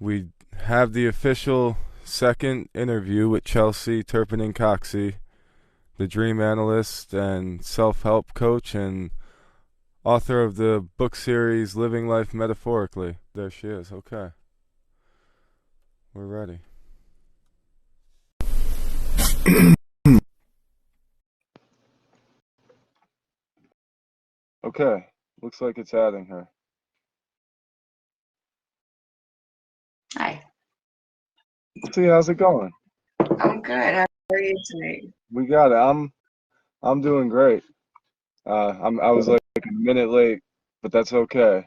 We have the official second interview with Chelsey, Turpening, Coxsey, the dream analyst and self-help coach and author of the book series Living Life Metaphorically. There she is. Okay. We're ready. Okay. Looks like it's adding her. Hi. See, how's it going? I'm good. How are you tonight? We got it. I'm doing great. I was like a minute late, but that's okay.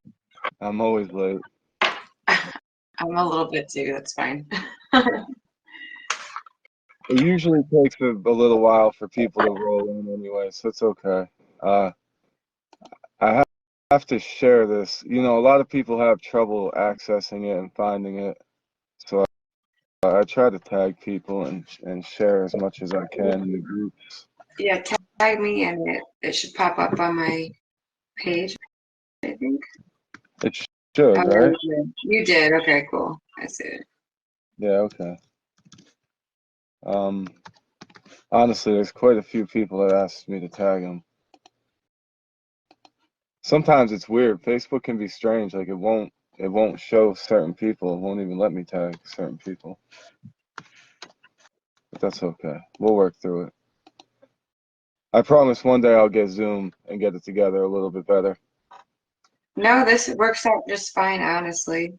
I'm always late. I'm a little bit too. That's fine. It usually takes a little while for people to roll in anyway, so it's okay. Uh, I have to share this. You know, a lot of people have trouble accessing it and finding it, so I try to tag people and share as much as I can in the groups. Yeah, tag me and it should pop up on my page, I think. It should, Oh, right? you did. Okay, cool. I see it. Yeah, okay. Um, Honestly, there's quite a few people that asked me to tag them. Sometimes it's weird. Facebook can be strange. Like it won't show certain people. It won't even let me tag certain people. But that's okay. We'll work through it. I promise one day I'll get Zoom and get it together a little bit better. No, this works out just fine, honestly.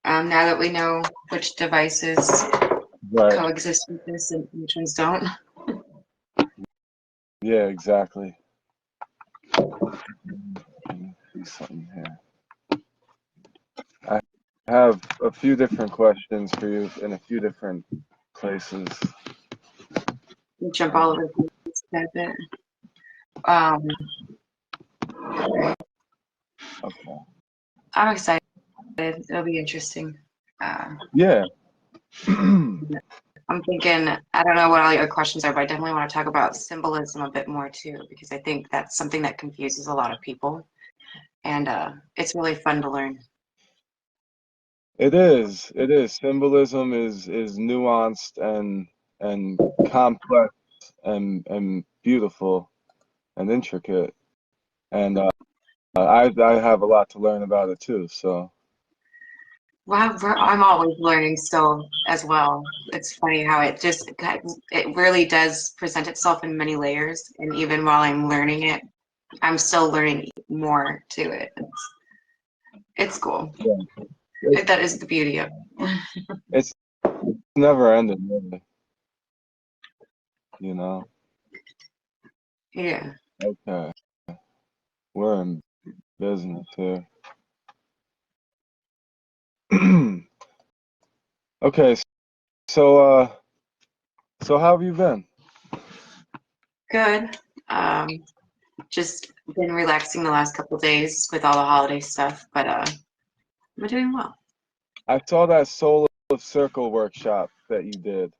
Now that we know which devices Right. coexist with this and which ones don't. Yeah, exactly. Let me see something here. I have a few different questions for you in a few different places. You jump all over the place a bit. Um, Okay. I'm excited. It'll be interesting. Uh, Yeah. I'm thinking, I don't know what all your questions are, but I definitely want to talk about symbolism a bit more too, because I think that's something that confuses a lot of people. And it's really fun to learn. It is. It is. Symbolism is nuanced and complex and beautiful and intricate. And I have a lot to learn about it too. So Well, I'm always learning still as well. It's funny how it really does present itself in many layers. And even while I'm learning it, I'm still learning more to it. It's cool. yeah, it, That is the beauty of it. it's never ending, really. You know. Yeah. Okay, we're in business here. Okay, so so how have you been? Good. Um, just been relaxing the last couple of days with all the holiday stuff, but I'm doing well. I saw that Soul of Circle workshop that you did.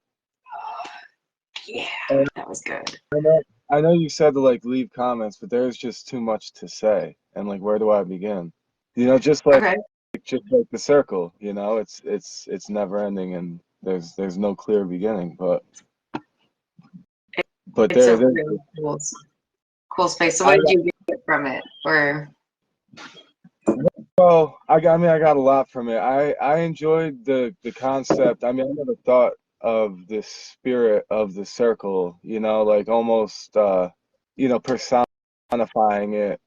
Yeah, And that was good. I know you said to like leave comments, but there's just too much to say. And like, where do I begin? You know, Okay. just like the circle. You know, it's never ending, and there's no clear beginning. But It's a there. really cool space. So I what did you get from it? Or Well, I got a lot from it. I enjoyed the concept. I mean, I never thought of the spirit of the circle. You know, like almost personifying it.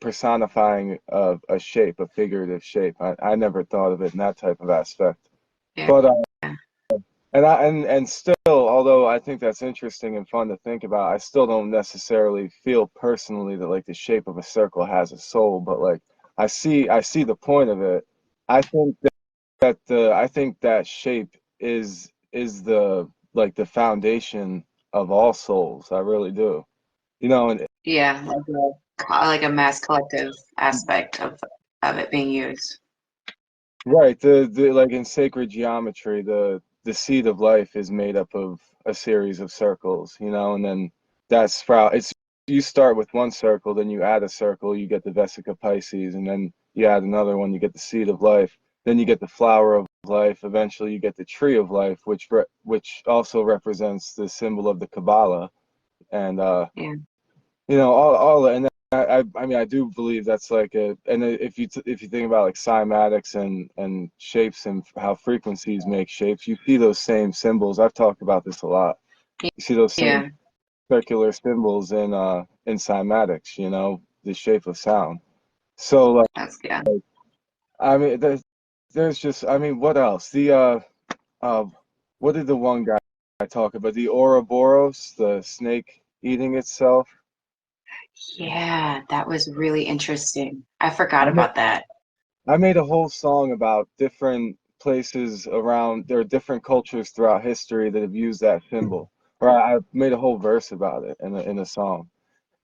Personifying a shape, a figurative shape. I never thought of it in that type of aspect. yeah. But and still, although I think that's interesting and fun to think about, I still don't necessarily feel personally that like the shape of a circle has a soul. But like I see the point of it. I think I think that shape is the like the foundation of all souls. I really do. You know, and Yeah, like a mass collective aspect of it being used. right, the like in sacred geometry, the seed of life is made up of a series of circles, you know, and then that sprout. It's you start with one circle, then you add a circle, you get the vesica Pisces, and then you add another one, you get the seed of life, then you get the flower of life. Eventually, you get the tree of life, which also represents the symbol of the Kabbalah. And Yeah. all and I mean, I do believe that's like and if you think about like cymatics and shapes and how frequencies make shapes, you see those same symbols. I've talked about this a lot. You see those same Yeah. circular symbols in cymatics, the shape of sound. So like, That's yeah. I mean, there's just, I mean, what else? Uh, what did the one guy talk about? The Ouroboros, the snake eating itself. Yeah, that was really interesting. I forgot I made, about that. I made a whole song about different places around. There are different cultures throughout history that have used that symbol. Or I made a whole verse about it in a song.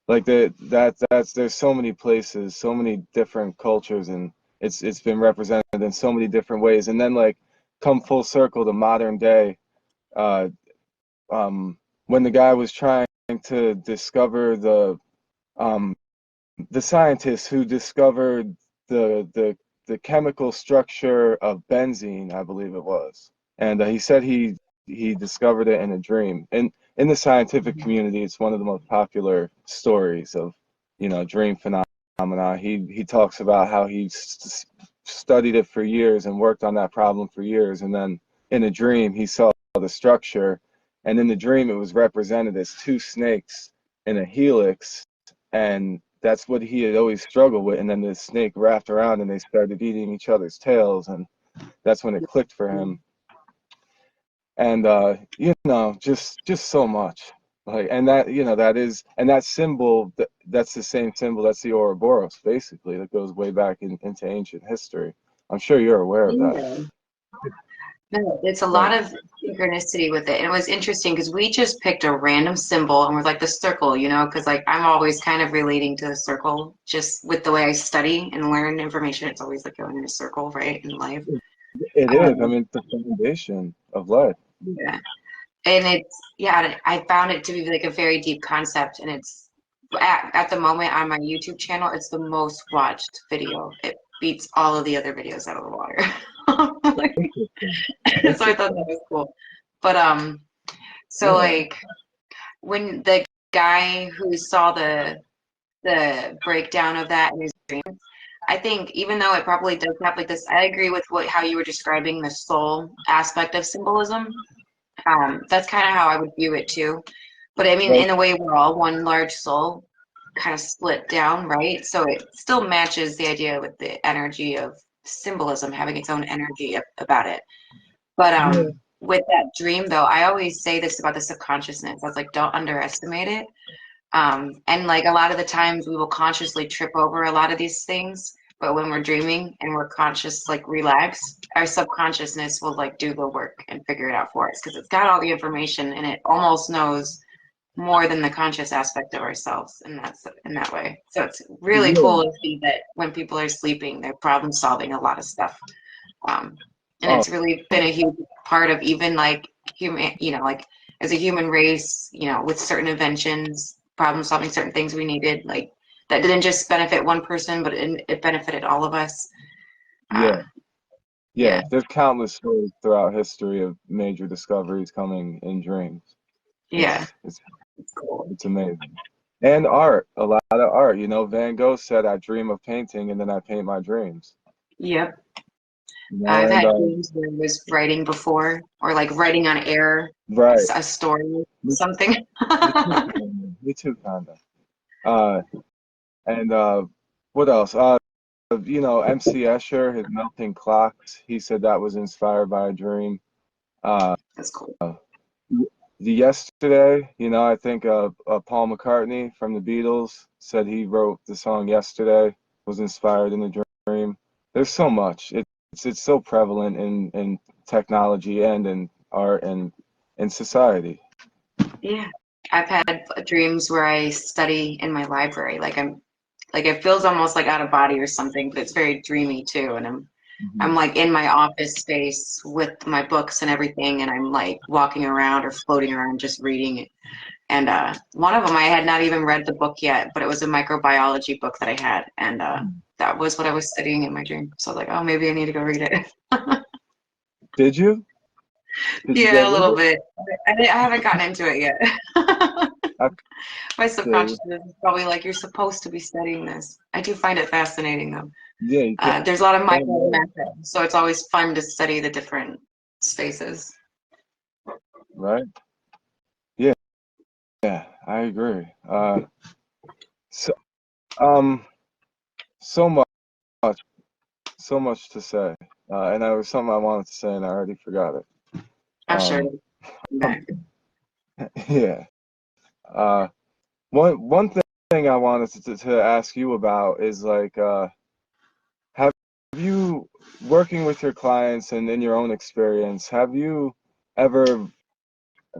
Like there's so many places, so many different cultures, and it's been represented in so many different ways. And then like come full circle to modern day, uh, when the guy was trying to discover um, the scientist who discovered the chemical structure of benzene, I believe it was, and he said he discovered it in a dream. And in the scientific community, it's one of the most popular stories of dream phenomena. He talks about how he studied it for years and worked on that problem for years, and then in a dream he saw the structure, and in the dream it was represented as two snakes in a helix, and that's what he had always struggled with. And then the snake wrapped around and they started eating each other's tails, and that's when it clicked for him. And just so much. Like, and that, that is, and that symbol, that's the same symbol, that's the Ouroboros, basically, that goes way back into ancient history. I'm sure you're aware of that. Yeah. No, it's a Right. lot of synchronicity with it. And it was interesting because we just picked a random symbol and we're like the circle, because like I'm always kind of relating to the circle just with the way I study and learn information. It's always like going in a circle, right, in life. It is. I Um, mean, it's the foundation of life. yeah. And yeah, I found it to be like a very deep concept. And it's at the moment on my YouTube channel, it's the most watched video. It beats all of the other videos out of the water. Interesting. So I thought that Interesting. was cool. But so Yeah. like when the guy who saw the breakdown of that in his dream, I think even though it probably does have like this, I agree with how you were describing the soul aspect of symbolism. That's kind of how I would view it too. But I mean, Right. in a way, we're all one large soul, kind of split down, right? So it still matches the idea with the energy of symbolism having its own energy about it. But Yeah. with that dream, though, I always say this about the subconsciousness. I was like, don't underestimate it. And like a lot of the times we will consciously trip over a lot of these things, but when we're dreaming and we're conscious, like relaxed, our subconsciousness will like do the work and figure it out for us because it's got all the information and it almost knows more than the conscious aspect of ourselves, and that's in that way. So it's really Yeah. cool to see that when people are sleeping, they're problem solving a lot of stuff. Um, and Oh, it's really been a huge part of even like human, like as a human race, with certain inventions, problem solving certain things we needed, like that didn't just benefit one person, but it benefited all of us. yeah. Yeah, Yeah. There's countless stories throughout history of major discoveries coming in dreams. yeah, It's it's it's cool. it's amazing. And art, a lot of art. Van Gogh said, "I dream of painting, and then I paint my dreams." Yep. I've And had dreams where I was writing before, or like writing on air, right, a story, me, something. me too, kinda. Me too, kinda. Uh, and what else? MC Escher, his melting clocks. He said that was inspired by a dream. Uh, That's cool. the Yesterday, I think Paul McCartney from the Beatles said he wrote the song Yesterday, was inspired in a dream. There's so much. It's so prevalent in technology and in art and in society. Yeah. I've had dreams where I study in my library. Like it feels almost like out of body or something, but it's very dreamy too. And I'm Mhm. like in my office space with my books and everything, and I'm like walking around or floating around just reading it. And one of them I had not even read the book yet, but it was a microbiology book that I had, and that was what I was studying in my dream. So I was like, oh, maybe I need to go read it. Did you? Did you go Yeah, a read little it? bit. I haven't gotten into it yet. I My feel subconscious is probably like, you're supposed to be studying this. I do find it fascinating though. Yeah, you can't. There's a lot of Can't micro and know, macro, so it's always fun to study the different spaces. right? Yeah, yeah, I agree. So, um, so much, so much to say, and there was something I wanted to say, and I already forgot it. I'm sure Um, it'll come back. yeah. Uh, one thing I wanted to ask you about is like, have you working with your clients and in your own experience, have you ever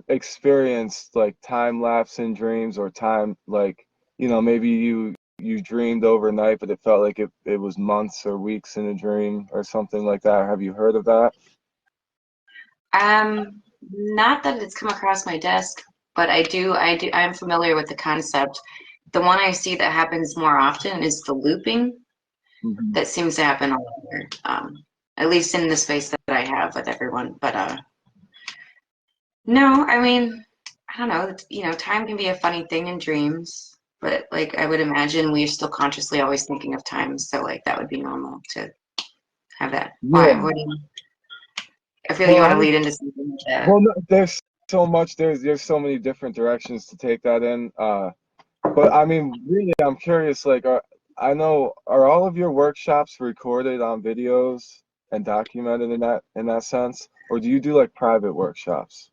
experienced like time lapse in dreams or time like maybe you dreamed overnight but it felt like it was months or weeks in a dream or something like that? Have you heard of that? Not that it's come across my desk, but I'm familiar with the concept. The one I see that happens more often is the looping Hmm. that seems to happen all over, at least in the space that I have with everyone. But no, I mean, I don't know. Time can be a funny thing in dreams, but like I would imagine we're still consciously always thinking of time, so like that would be normal to have that. Why? Yeah. I feel like Well, you I want to was lead into something like that. well no, there's so much there's so many different directions to take that in, but I mean really I'm curious like I know, are all of your workshops recorded on videos and documented in that sense, or do you do like private workshops?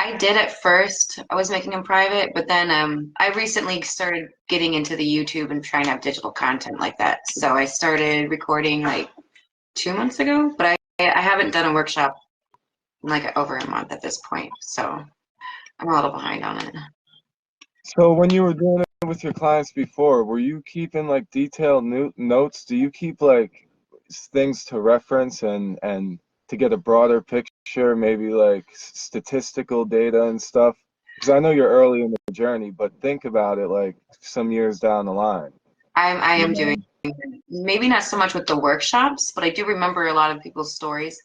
I did at first. I was making them private, but then I recently started getting into the YouTube and trying to have digital content like that. So I started recording like 2 months ago, but I haven't done a workshop in like over a month at this point. So I'm a little behind on it. So when you were doing it with your clients before, were you keeping like detailed notes? Do you keep like things to reference and to get a broader picture, maybe like statistical data and stuff? Because I know you're early in the journey, but think about it like some years down the line, I you am doing know? maybe not so much with the workshops, but I do remember a lot of people's stories.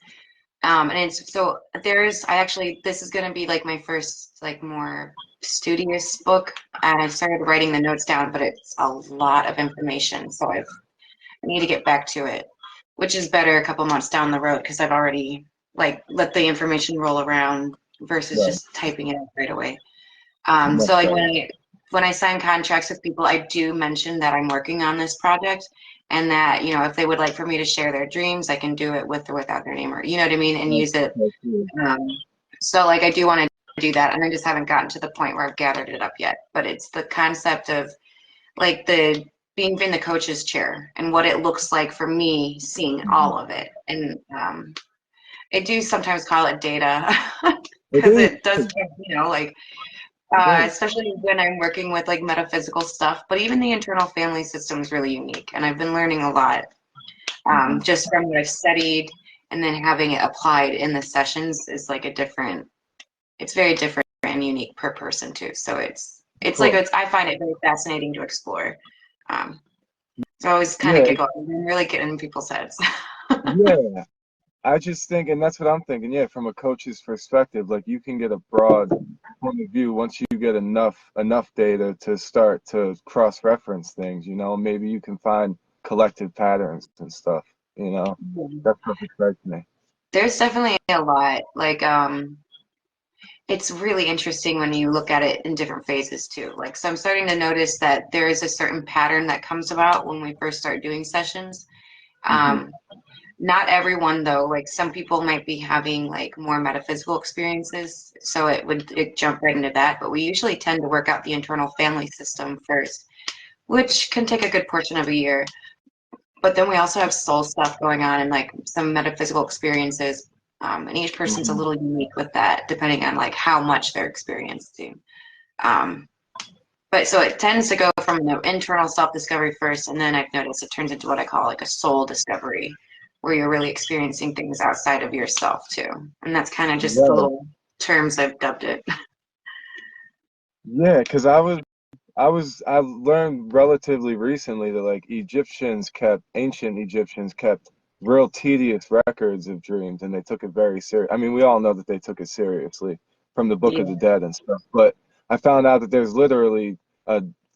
And it's so there's I actually this is gonna be like my first like more studious book, and I started writing the notes down, but it's a lot of information, so I need to get back to it, which is better a couple months down the road because I've already like let the information roll around versus Right. just typing it out right away. Much So like better. when I sign contracts with people, I do mention that I'm working on this project and that, if they would like for me to share their dreams, I can do it with or without their name or, you know what I mean? And That's, use it. that's good. Um, so like I do want to do that. And I just haven't gotten to the point where I've gathered it up yet, but it's the concept of like the being in the coach's chair and what it looks like for me seeing Mhm. all of it. And I do sometimes call it data It because is. it does, like It is. especially when I'm working with like metaphysical stuff, but even the internal family system is really unique. And I've been learning a lot Mhm. just from what I've studied and then having it applied in the sessions is like it's very different and unique per person too. So Of it's like, course. I find it very fascinating to explore. Um, so I always kind of Yeah. giggle and really get in people's heads. Yeah. I just think, and that's what I'm thinking, yeah, from a coach's perspective, like you can get a broad point of view once you get enough data to start to cross-reference things, maybe you can find collective patterns and stuff, you know. That's what excites me. There's definitely a lot. Like, it's really interesting when you look at it in different phases too. Like, so I'm starting to notice that there is a certain pattern that comes about when we first start doing sessions. Hmm. Um, Not everyone though, like some people might be having like more metaphysical experiences, so it jump right into that. But we usually tend to work out the internal family system first, which can take a good portion of a year. But then we also have soul stuff going on and like some metaphysical experiences. And each person's a Hmm. little unique with that, depending on like how much they're experiencing. Um, but so it tends to go from the internal self-discovery first, and then I've noticed it turns into what I call like a soul discovery, where you're really experiencing things outside of yourself too. And that's kind of just the Right. little terms I've dubbed it. Yeah, because I learned relatively recently that like ancient Egyptians kept real tedious records of dreams, and they took it very serious. I mean, we all know that they took it seriously from the Book of the Yeah, Dead and stuff, but I found out that there's literally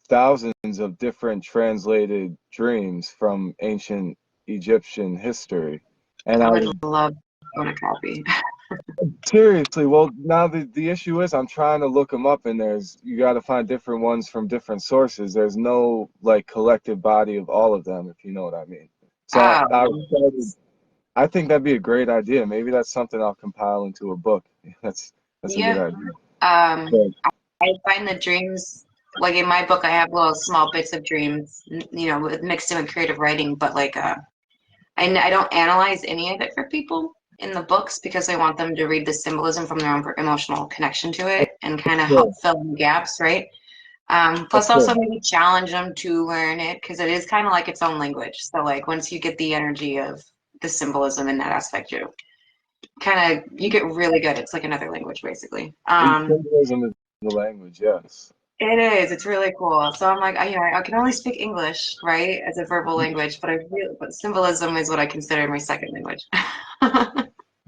thousands of different translated dreams from ancient Egyptian history. And I I would love to own a copy. seriously, well, now the issue is I'm trying to look them up, and there's you got to find different ones from different sources. There's no like collective body of all of them, if you know what I mean. So Oh, I think that'd be a great idea. Maybe that's something I'll compile into a book. That's a good yeah. idea. Um, But I find the dreams, like in my book, I have little small bits of dreams, mixed in with creative writing, but like, I don't analyze any of it for people in the books because I want them to read the symbolism from their own emotional connection to it and kind of sure, help fill in the gaps, right? of Plus also course. maybe challenge them to learn it because it is kind of like its own language. So like once you get the energy of the symbolism in that aspect, you get really good. It's like another language basically. Symbolism is the language, yes. It is. It's really cool. So I'm like, I can only speak English, right, as a verbal language, but symbolism is what I consider my second language.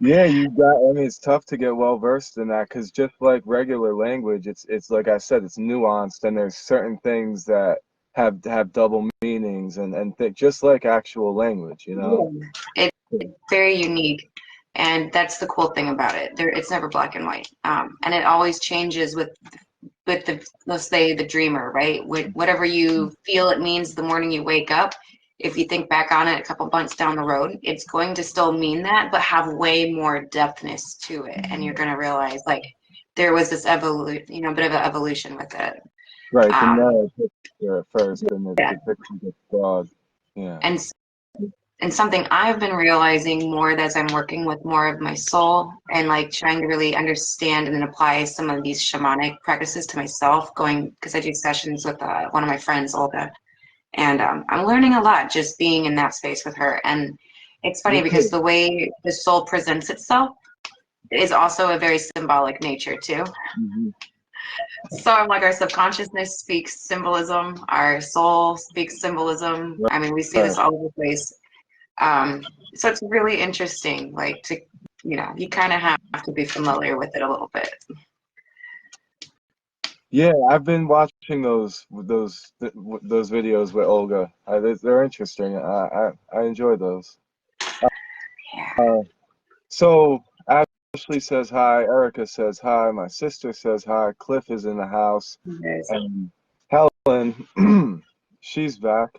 Yeah, I mean, it's tough to get well versed in that because just like regular language, it's like I said, it's nuanced, and there's certain things that have double meanings, and just like actual language, you know. Yeah. It's very unique, and that's the cool thing about it. It's never black and white, and it always changes with the, let's say, the dreamer, right? Whatever you feel it means the morning you wake up, if you think back on it a couple months down the road, it's going to still mean that, but have way more depthness to it, and you're going to realize like there was this bit of an evolution with it. Right, the Um, narrow picture at first, and yeah, the picture gets broad. Yeah. and and something I've been realizing more as I'm working with more of my soul and like trying to really understand and then apply some of these shamanic practices to myself, going because I do sessions with one of my friends, Olga, and I'm learning a lot just being in that space with her. And it's funny Me because too. the way the soul presents itself is also a very symbolic nature too. Hmm. So I'm like, our subconsciousness speaks symbolism, our soul speaks symbolism. I mean, we see this Right. all over the place. So it's really interesting, like you kind of have to be familiar with it a little bit. Yeah, I've been watching those videos with Olga. They're interesting. I enjoy those. Yeah. Uh, so Ashley says hi. Erica says hi. My sister says hi. Cliff is in the house, Yes. and Helen, she's back.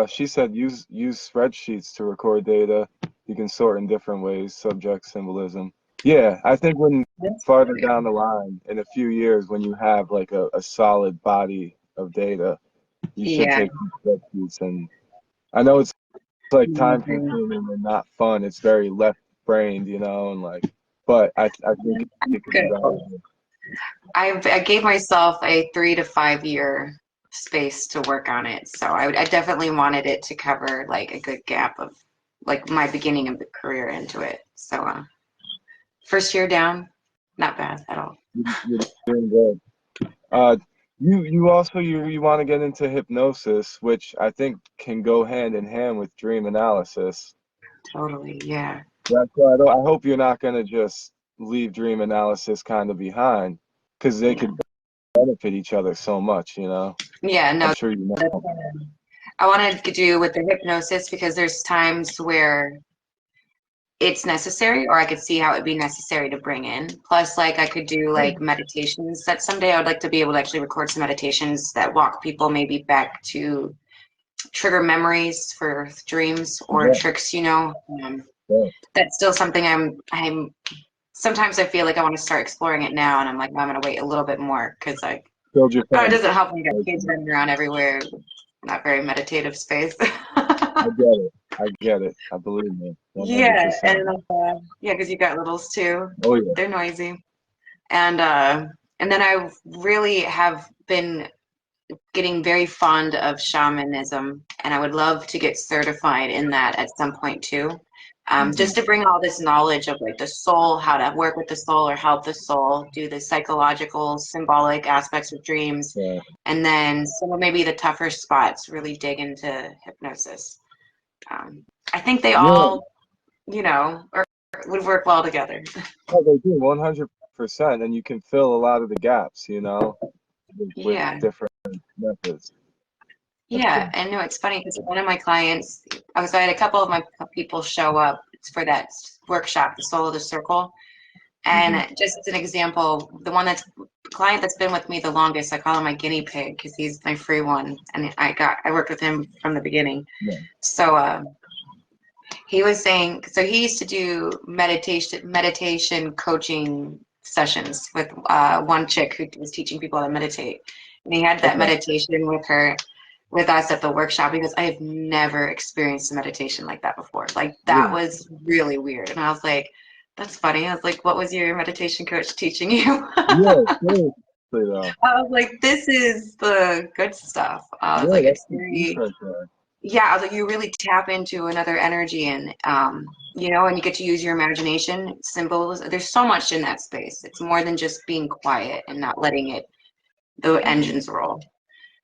She said use spreadsheets to record data. You can sort in different ways, subject, symbolism. Yeah, I think when That's farther good. down the line, in a few years, when you have like a solid body of data, you should Yeah. take some spreadsheets. And I know it's like I time agree. consuming and not fun. It's very left brained, and like, but I think it could be Good. valuable. I gave myself a 3 to 5 year space to work on it, so I definitely wanted it to cover like a good gap of like my beginning of the career into it. So first year down, not bad at all. You're doing good. Uh, you also you want to get into hypnosis, which I think can go hand in hand with dream analysis. Totally, yeah. That's why I hope you're not gonna just leave dream analysis kind of behind, because they Yeah. could benefit each other so much. Yeah, I'm no, sure you know. that's I wanted to do with the hypnosis because there's times where it's necessary, or I could see how it'd be necessary to bring in. Plus, like I could do like meditations that someday I would like to be able to actually record some meditations that walk people maybe back to trigger memories for dreams or Yeah, tricks, yeah. that's still something I'm sometimes I feel like I want to start exploring it now and I'm like, no, I'm gonna wait a little bit more because like Build your it doesn't help when you got kids foundation. running around everywhere, not very meditative space. I get it. I get it. I believe me, Yeah, 100%. and yeah, because you got littles too. Oh yeah. They're noisy. And then I really have been getting very fond of shamanism, and I would love to get certified in that at some point too. just to bring all this knowledge of like the soul, how to work with the soul or help the soul do the psychological, symbolic aspects of dreams. Yeah. And then some of maybe the tougher spots really dig into hypnosis. I think they Yeah. all, would work well together. Oh, they do 100%, and you can fill a lot of the gaps, with Yeah. different methods. That's Yeah, cool. and no, it's funny because one of my clients, I had a couple of my people show up for that workshop, the Soul of the Circle. Hmm. And just as an example, client that's been with me the longest, I call him my guinea pig because he's my free one, and I worked with him from the beginning. Yeah. So he was saying, so he used to do meditation coaching sessions with one chick who was teaching people how to meditate, and he had that Okay. meditation with us at the workshop because I have never experienced a meditation like that before. Like that Yeah. was really weird, and I was like, that's funny. I was like, what was your meditation coach teaching you? Yeah. Seriously though. I was like, this is the good stuff. I was Yeah, like, that's it's the juice very, right there. yeah, I was like, you really tap into another energy and, and you get to use your imagination, symbols. There's so much in that space. It's more than just being quiet and not letting the engines roll.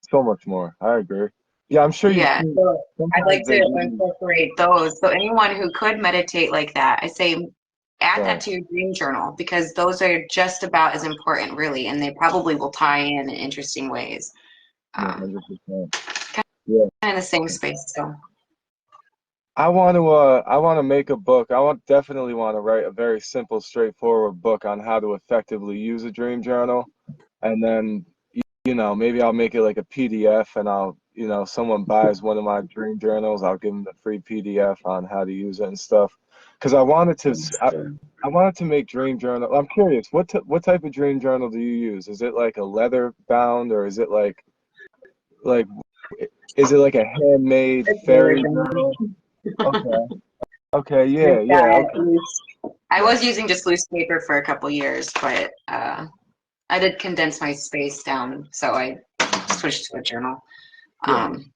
So much more. I agree. Yeah, I'm sure you've Yeah. seen. So I'd Sometimes like they to do. incorporate those. So anyone who could meditate like that, I say add that Right. to your dream journal because those are just about as important, really, and they probably will tie in interesting ways. Yeah, Um, 100%. Yeah. kind of the same space still. I want to make a book. Definitely want to write a very simple, straightforward book on how to effectively use a dream journal. And then, maybe I'll make it like a PDF, and someone buys one of my dream journals, I'll give them the free PDF on how to use it and stuff. Because I wanted to make dream journal. I'm curious, what type of dream journal do you use? Is it like a leather bound, or is it like is it like a handmade It's fairy really journal? Okay. Okay, I've yeah, yeah, got okay. loose. I was using just loose paper for a couple years, but I did condense my space down, so I switched to a journal. Yeah. Um,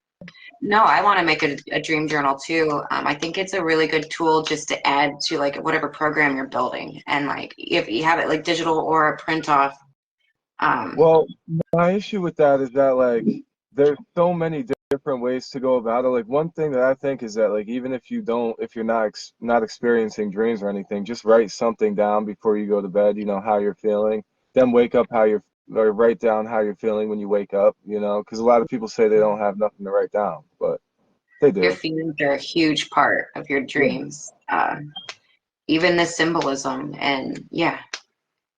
no, I want to make a dream journal too. I think it's a really good tool just to add to like whatever program you're building, and like if you have it like digital or a print off. Um, Well, my issue with that is that there's so many different ways to go about it. Like one thing that I think is that even if you're not experiencing dreams or anything, just write something down before you go to bed. You know how you're feeling. Then wake up or write down how you're feeling when you wake up. Because a lot of people say they don't have nothing to write down, but they your do. feelings are a huge part of your Yeah, dreams. Even the symbolism, and yeah,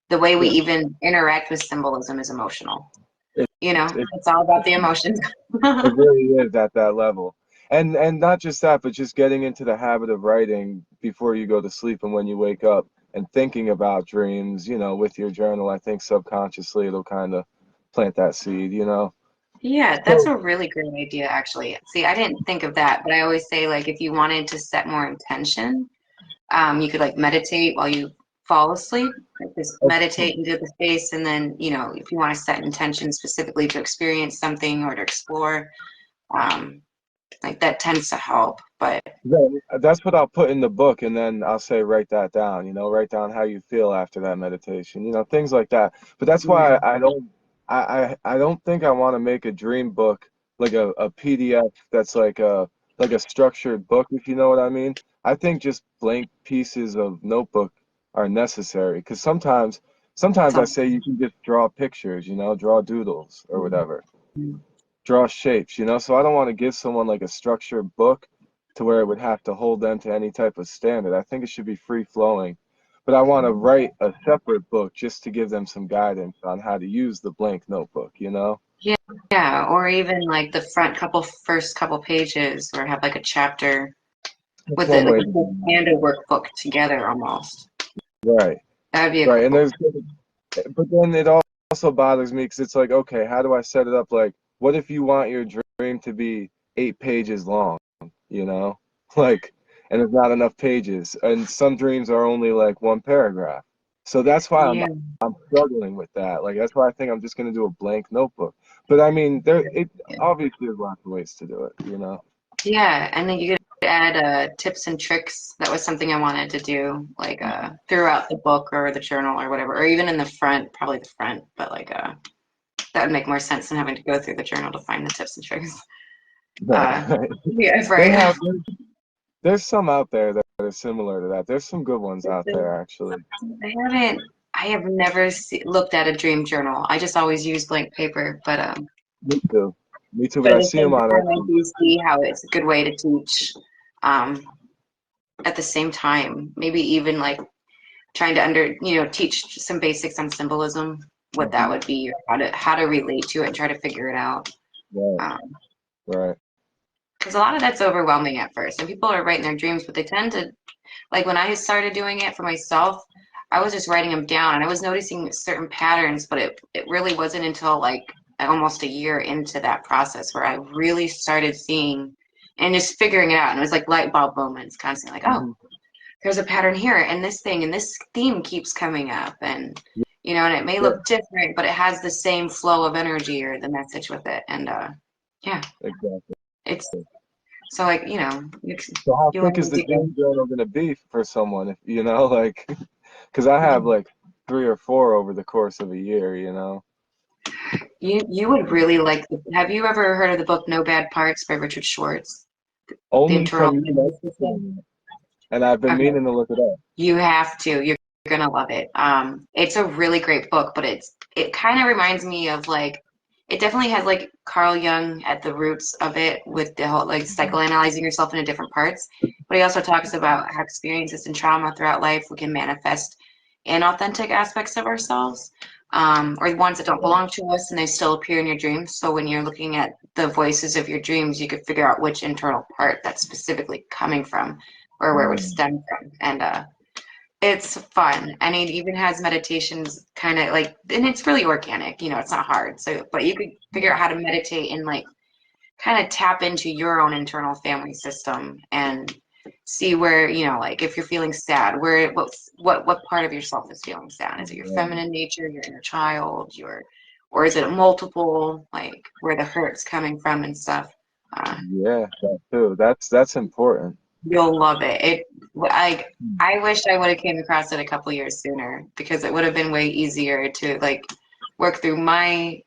the way we yeah. even interact with symbolism is emotional. It, it, It's all about the emotions. It really is at that level. And not just that, but just getting into the habit of writing before you go to sleep and when you wake up and thinking about dreams, with your journal. I think subconsciously it'll kind of plant that seed. Yeah, that's So, a really great idea, actually. See, I didn't think of that, but I always say, like, if you wanted to set more intention, you could like meditate while you fall asleep. Like just meditate into the space, and then, if you want to set intention specifically to experience something or to explore, um, like that tends to help. But that's what I'll put in the book, and then I'll say write that down. Write down how you feel after that meditation. Things like that. But that's yeah, why I don't think I want to make a dream book like a PDF that's like a structured book, if you know what I mean. I think just blank pieces of notebook are necessary because sometimes I so say you can just draw pictures, draw doodles or whatever, draw shapes. So I don't want to give someone like a structured book to where it would have to hold them to any type of standard. I think it should be free flowing. But I want to write a separate book just to give them some guidance on how to use the blank notebook. yeah, yeah, or even like the first couple pages, or have like a chapter That's with it, one like way a to book do and a workbook together almost. it. Right. That'd be a Right. And cool. but then it also bothers me because it's like, okay, how do I set it up? Like, what if you want your dream to be 8 pages long, you know? Like, and there's not enough pages. And some dreams are only like one paragraph. So that's why I'm Yeah. I'm struggling with that. Like that's why I think I'm just gonna do a blank notebook. But I mean, it obviously there's lots of ways to do it. Yeah, and then you could add tips and tricks. That was something I wanted to do, like throughout the book or the journal or whatever, or even in the front, probably the front, but like that would make more sense than having to go through the journal to find the tips and tricks. Right, right. Yeah, They right. have there's some out there that are similar to that. There's some good ones out there actually. I haven't. I have never looked at a dream journal. I just always use blank paper, Me too. Me too, but but at I the see them same on time, I do see how it's a good way to teach. Um, at the same time, maybe even like trying to teach some basics on symbolism, what that Mhm. would be, or how to relate to it and try to figure it out. Right, Um, right. because a lot of that's overwhelming at first, and people are writing their dreams, but they tend to like when I started doing it for myself, I was just writing them down and I was noticing certain patterns, but it really wasn't until like almost a year into that process where I really started seeing and just figuring it out. And it was like light bulb moments constantly like, oh, Hmm. there's a pattern here and this thing and this theme keeps coming up and and it may Yeah, look different, but it has the same flow of energy or the message with it. And yeah, exactly. it's so like, So how you thick learn is as the you go. dream journal gonna be for someone if like because I have like 3 or 4 over the course of a year. You would really like have you ever heard of the book No Bad Parts by Richard Schwartz? The Only Internal from you Family System? mentioning it, and I've been Okay. meaning to look it up. You have to. You're gonna love it. It's a really great book, but it kind of reminds me of like it definitely has like Carl Jung at the roots of it with the whole like Mhm. psychoanalyzing yourself into different parts. But he also talks about how experiences and trauma throughout life we can manifest inauthentic aspects of ourselves, or ones that don't Right. belong to us and they still appear in your dreams. So when you're looking at the voices of your dreams, you could figure out which internal part that's specifically coming from or where it would Mm, stem from. And it's fun, and it even has meditations, kind of like, and it's really organic. It's not hard. So, but you could figure out right. how to meditate and like kind of tap into your own internal family system and see where like if you're feeling sad, where what part of yourself is feeling sad? Is it your Right. feminine nature, your inner child, or is it multiple, like where the hurt's coming from and stuff? Uh, Yeah, that too. That's important. You'll love it. Like Mm. I wish I would have came across it a couple years sooner because it would have been way easier to like work through my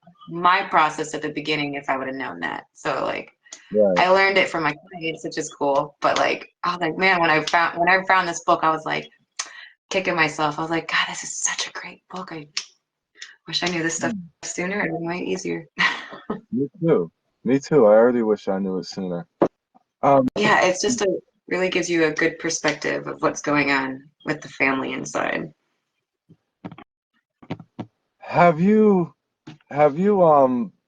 process at the beginning if I would have known that. So like Right. I learned it from my clients, which is cool. But like I was like, man, when I found this book, I was like kicking myself. I was like, God, this is such a great book. I wish I knew this stuff Mm. sooner. It'd been way easier. Me too. Me too. I already wish I knew it sooner. Um, Yeah, it's just really gives you a good perspective of what's going on with the family inside. have you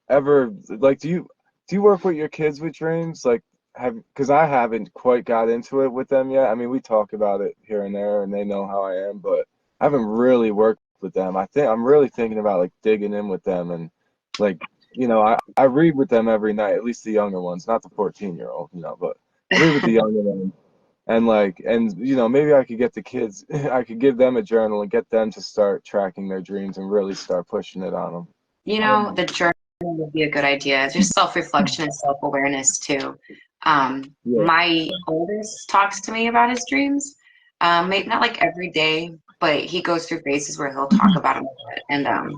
ever like do you work with your kids with dreams? Like have because I haven't quite got into it with them yet. I mean, we talk about it here and there and they know how I am, but I haven't really worked with them. I think I'm really thinking about like digging in with them and like I read with them every night, at least the younger ones, not the 14-year-old, but I read with the younger ones and maybe I could get the kids I could give them a journal and get them to start tracking their dreams and really start pushing it on them. The journal would be a good idea. Just self-reflection and self-awareness too. Yeah. My oldest talks to me about his dreams. Maybe not like every day, but he goes through phases where he'll talk about them a bit. And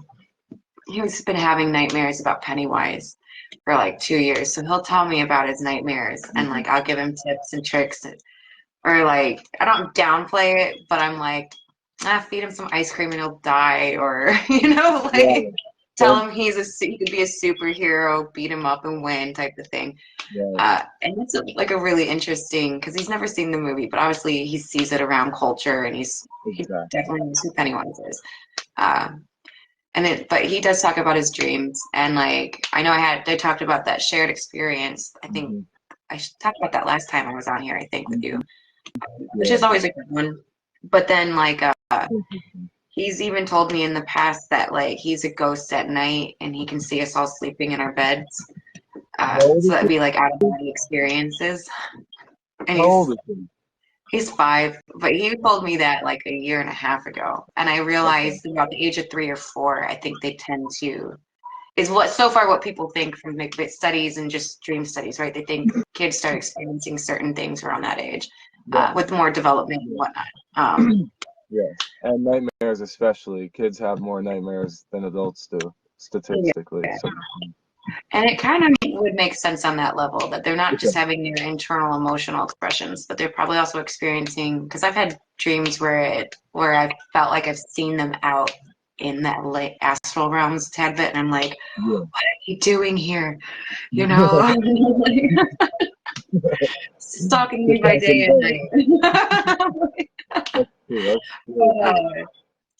he's been having nightmares about Pennywise for like 2 years. So he'll tell me about his nightmares, and Mhm. like I'll give him tips and tricks, or like I don't downplay it, but I'm like, feed him some ice cream and he'll die, or like Right. tell Don't him he could be a superhero, beat him up and win type of thing. right. And it's like a really interesting because he's never seen the movie, but obviously he sees it around culture, and he Exactly. definitely knows who Pennywise is. Uh, but he does talk about his dreams, and like I talked about that shared experience. I think Hmm. I talked about that last time I was on here. I think with you, Hmm. which Yeah. is always a good one. But then like Mhm. he's even told me in the past that like he's a ghost at night and he can see us all sleeping in our beds. How old So is that'd he? be like out of body experiences. And How old he's is he? he's 5, but he told me that like a year and a half ago. And I Okay. realized about the age of 3 or 4, I think they tend to is what so far what people think from like studies and just dream studies, right? They think kids start experiencing certain things around that age, Yeah. with more development and whatnot. Yes, and nightmares especially. Kids have more nightmares than adults do, statistically. Yeah. So, And it kind of would make sense on that level that they're not just okay. having their internal emotional expressions, but they're probably also experiencing. Because I've had dreams where I felt like I've seen them out in that late astral realms a tad bit, and I'm like, Yeah. what are you doing here? You know, stalking me Just by have day some and day. night. That's true. That's really But, true.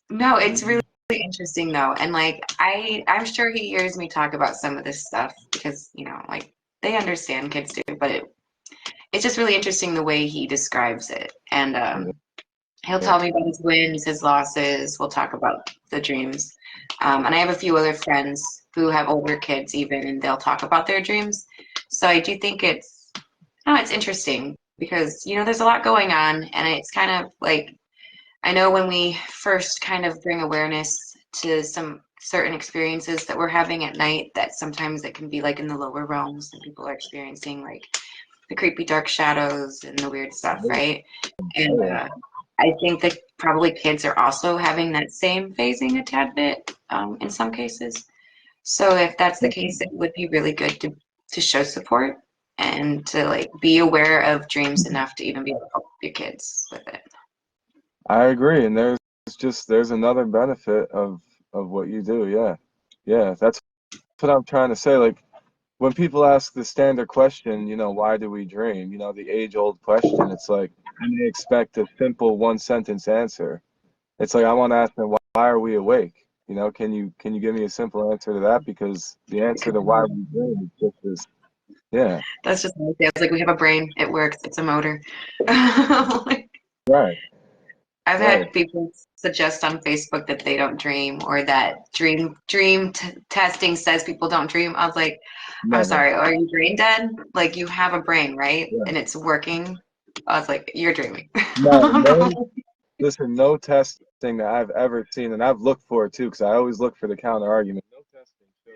no, it's really interesting though, and like I'm sure he hears me talk about some of this stuff because like they understand, kids do, but it's just really interesting the way he describes it, and he'll Yeah. tell me about his wins, his losses. We'll talk about the dreams, and I have a few other friends who have older kids even, and they'll talk about their dreams. So I do think it's interesting because there's a lot going on, and it's kind of like I know when we first kind of bring awareness to some certain experiences that we're having at night, that sometimes it can be like in the lower realms and people are experiencing like the creepy dark shadows and the weird stuff, right? And Oh, yeah. I think that probably kids are also having that same phasing a tad bit in some cases. So if that's the case, it would be really good to show support and to like be aware of dreams enough to even be able to help your kids with it. I agree, and there's another benefit of what you do. Yeah, yeah, that's what I'm trying to say. Like when people ask the standard question, why do we dream? The age-old question. It's like, and they expect a simple one-sentence answer. It's like I want to ask them, why are we awake? Can you give me a simple answer to that? Because the answer to why we dream is just this. Yeah, That's just what I say. It's like we have a brain. It works. It's a motor. right, I've right. had people suggest on Facebook that they don't dream or that testing says people don't dream. I was like, I'm Never. sorry, are you brain dead? Like you have a brain, right? Yeah. And it's working. I was like, you're dreaming. No, no. Listen, no testing that I've ever seen, and I've looked for it too, because I always look for the counter argument. No testing shows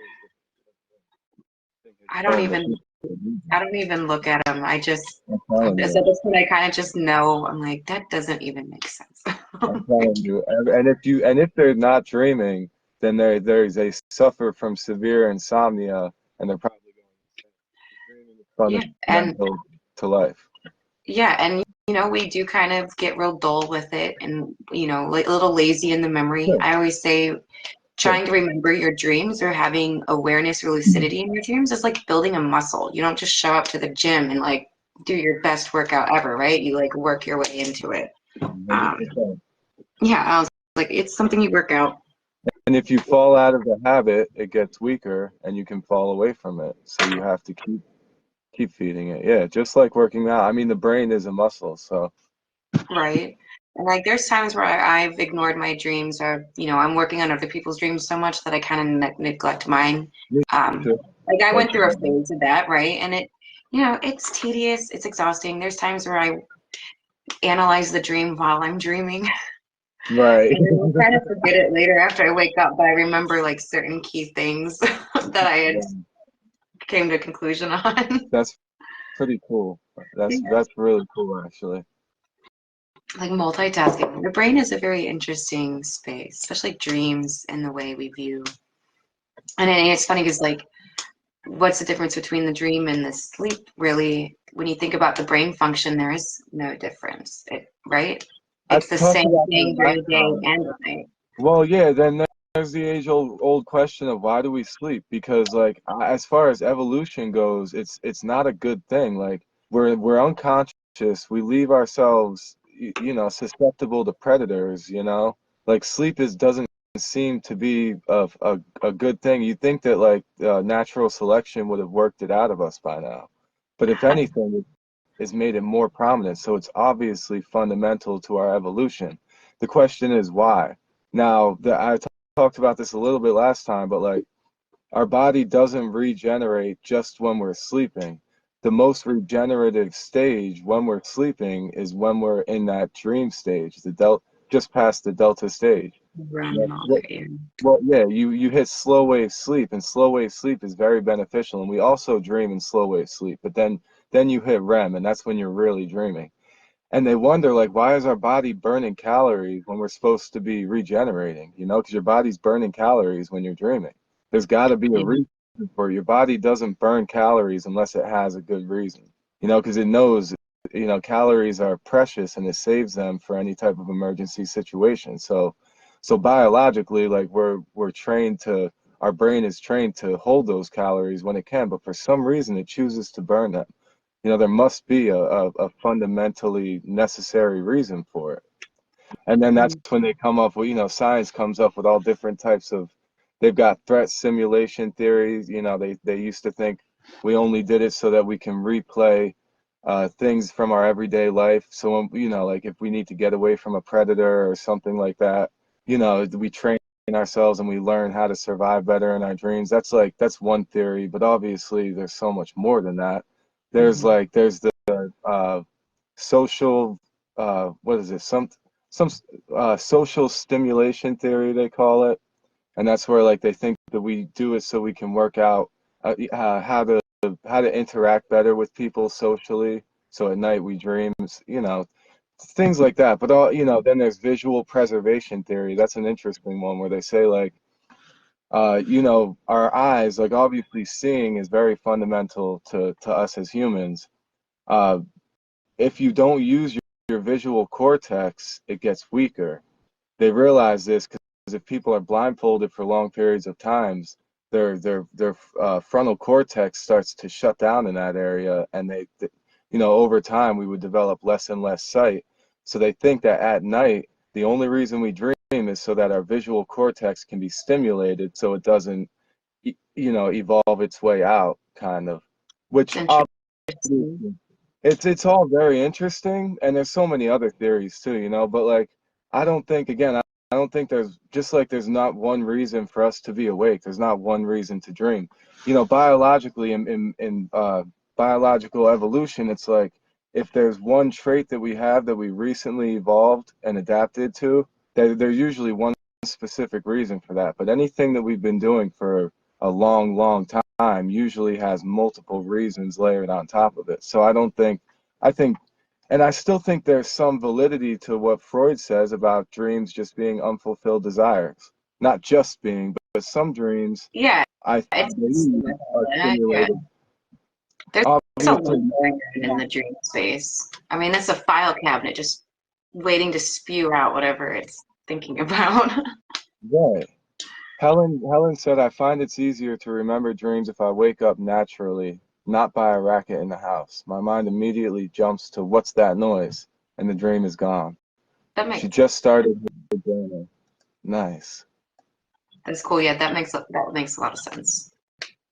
that has I don't shown that even people are I losing. don't even look at them. I'm At telling you. this point I kind of just know. I'm like, that doesn't even make sense. I'm telling you. And if they're not dreaming, then they suffer from severe insomnia, and they're probably going insane. Dreaming Yeah, is and fundamental to life. we do kind of get real dull with it, and like a little lazy in the memory. Sure, I always say sure. trying to remember your dreams or having awareness or lucidity in your dreams is like building a muscle. You don't just show up to the gym and like do your best workout ever, right? You like work your way into it. Um, 100%. yeah, I was like, it's something you work out. And if you fall out of the habit, it gets weaker, and you can fall away from it. So you have to keep feeding it. Yeah, just like working out. I mean, the brain is a muscle, so Right. And like there's times where I've ignored my dreams or, I'm working on other people's dreams so much that I kind of neglect mine. me Um, too. like I Like, went through a phase of that, right? And it's tedious, it's exhausting. There's times where I analyze the dream while I'm dreaming. right. And then I kind of forget it later after I wake up, but I remember like certain key things that I had came to a conclusion on. That's pretty cool. That's really cool, actually. Like multitasking. The brain is a very interesting space, especially dreams and the way we view. And it's funny because like, what's the difference between the dream and the sleep? Really, when you think about the brain function, there is no difference, right? I It's the talked same about that thing during last the day time. and the night. Well, yeah, then there's the age-old question of why do we sleep? Because like as far as evolution goes, it's not a good thing. Like we're unconscious. We leave ourselves, susceptible to predators. Like sleep is doesn't seem to be a good thing. You think that like natural selection would have worked it out of us by now. But if anything, it has made it more prominent. So it's obviously fundamental to our evolution. The question is why? Now, talked about this a little bit last time, but like our body doesn't regenerate just when we're sleeping. The most regenerative stage when we're sleeping is when we're in that dream stage, just past the delta stage. Run all Well, day. Yeah. well, yeah, you hit slow wave sleep, and slow wave sleep is very beneficial, and we also dream in slow wave sleep. But then you hit REM, and that's when you're really dreaming. And they wonder, like, why is our body burning calories when we're supposed to be regenerating? You know, because your body's burning calories when you're dreaming. There's got to be a Yeah. reason for it. Your body doesn't burn calories unless it has a good reason. You know, because it knows, calories are precious and it saves them for any type of emergency situation. So biologically, like we're trained to, our brain is trained to hold those calories when it can, but for some reason it chooses to burn them. You know, there must be a fundamentally necessary reason for it. And then that's Mm. when they come up with, science comes up with all different types of, they've got threat simulation theories. You know, they used to think we only did it so that we can replay things from our everyday life. So, like if we need to get away from a predator or something like that, we train ourselves and we learn how to survive better in our dreams. That's one theory, but obviously there's so much more than that. Mhm. There's the social, what is it? Some social stimulation theory, they call it, and that's where like they think that we do it so we can work out how to interact better with people socially. So at night we dream, things like that. But then there's visual preservation theory. That's an interesting one where they say like, our eyes, like obviously seeing is very fundamental to us as humans. Uh, if you don't use your visual cortex, it gets weaker. They realize this because if people are blindfolded for long periods of times, their frontal cortex starts to shut down in that area, and over time we would develop less and less sight. So they think that at night the only reason we dream is so that our visual cortex can be stimulated, so it doesn't evolve its way out, kind of, which Interesting. it's all very interesting, and there's so many other theories too, but like I don't think, again, I don't think there's, just like there's not one reason for us to be awake, there's not one reason to dream. Biologically, in biological evolution, it's like if there's one trait that we have that we recently evolved and adapted to, there's usually one specific reason for that. But anything that we've been doing for a long, long time usually has multiple reasons layered on top of it. So I think, and I still think there's some validity to what Freud says about dreams just being unfulfilled desires. Not just being, but some dreams, Yeah, I it's believe, are yeah. stimulated. There's a Obviously, lot in the dream space. I mean, it's a file cabinet just waiting to spew out whatever it's thinking about. right. Helen said, I find it's easier to remember dreams if I wake up naturally, not by a racket in the house. My mind immediately jumps to what's that noise, and the dream is gone. That She makes just started her journal. Nice. that's cool. Yeah, that makes a lot of sense.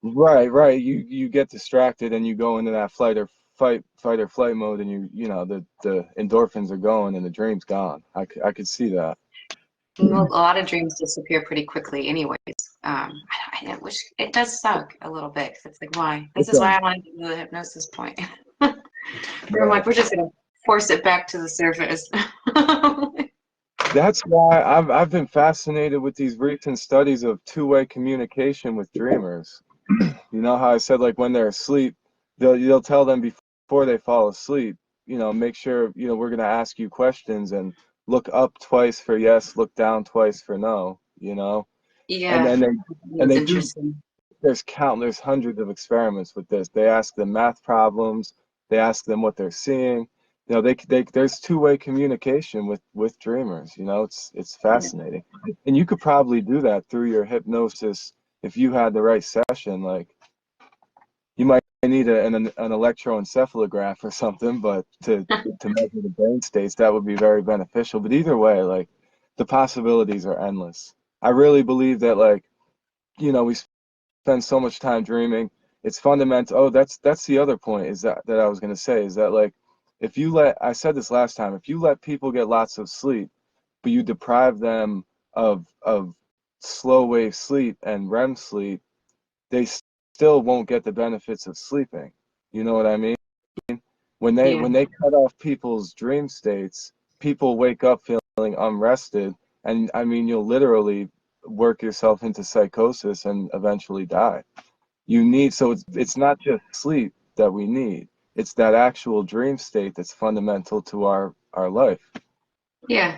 Right, right. You get distracted and you go into that fight or flight mode, and the endorphins are going and the dream's gone. I could see that. Well, a lot of dreams disappear pretty quickly, anyways. I wish it does suck a little bit 'cause it's like, why? This It is why does. I want to do the hypnosis point. Where I'm Right. like, we're just gonna force it back to the surface. That's why I've been fascinated with these recent studies of two-way communication with dreamers. You know how I said, like, when they're asleep, you'll tell them before they fall asleep, make sure, we're gonna ask you questions, and look up twice for yes, look down twice for no, and Yeah, then it's they do. interesting. There's countless hundreds of experiments with this. They ask them math problems. They ask them what they're seeing. There's two-way communication with dreamers. It's Yeah. fascinating, and you could probably do that through your hypnosis if you had the right session. Like you might need an electroencephalograph or something, but to measure the brain states, that would be very beneficial. But either way, like the possibilities are endless. I really believe that, like, we spend so much time dreaming. It's fundamental. Oh, that's the other point, is that I was going to say, is that, like, if you let, I said this last time, if you let people get lots of sleep, but you deprive them of slow wave sleep and REM sleep, they still won't get the benefits of sleeping. You know what I mean? When they Yeah. when they cut off people's dream states, people wake up feeling unrested, And I mean, you'll literally work yourself into psychosis and eventually die. So it's not just sleep that we need. It's that actual dream state that's fundamental to our life. Yeah.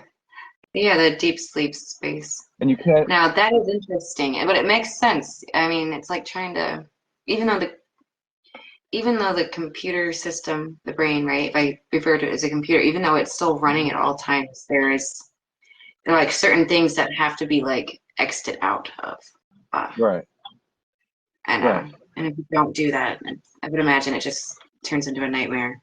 Yeah, the deep sleep space. And you can't. Now that is interesting, but it makes sense. I mean, it's like trying to, even though the even though the computer system, the brain, right? If I refer to it as a computer, even though it's still running at all times, there are like certain things that have to be like exited out of. Uh, Right. and Right. and if you don't do that, I would imagine it just turns into a nightmare.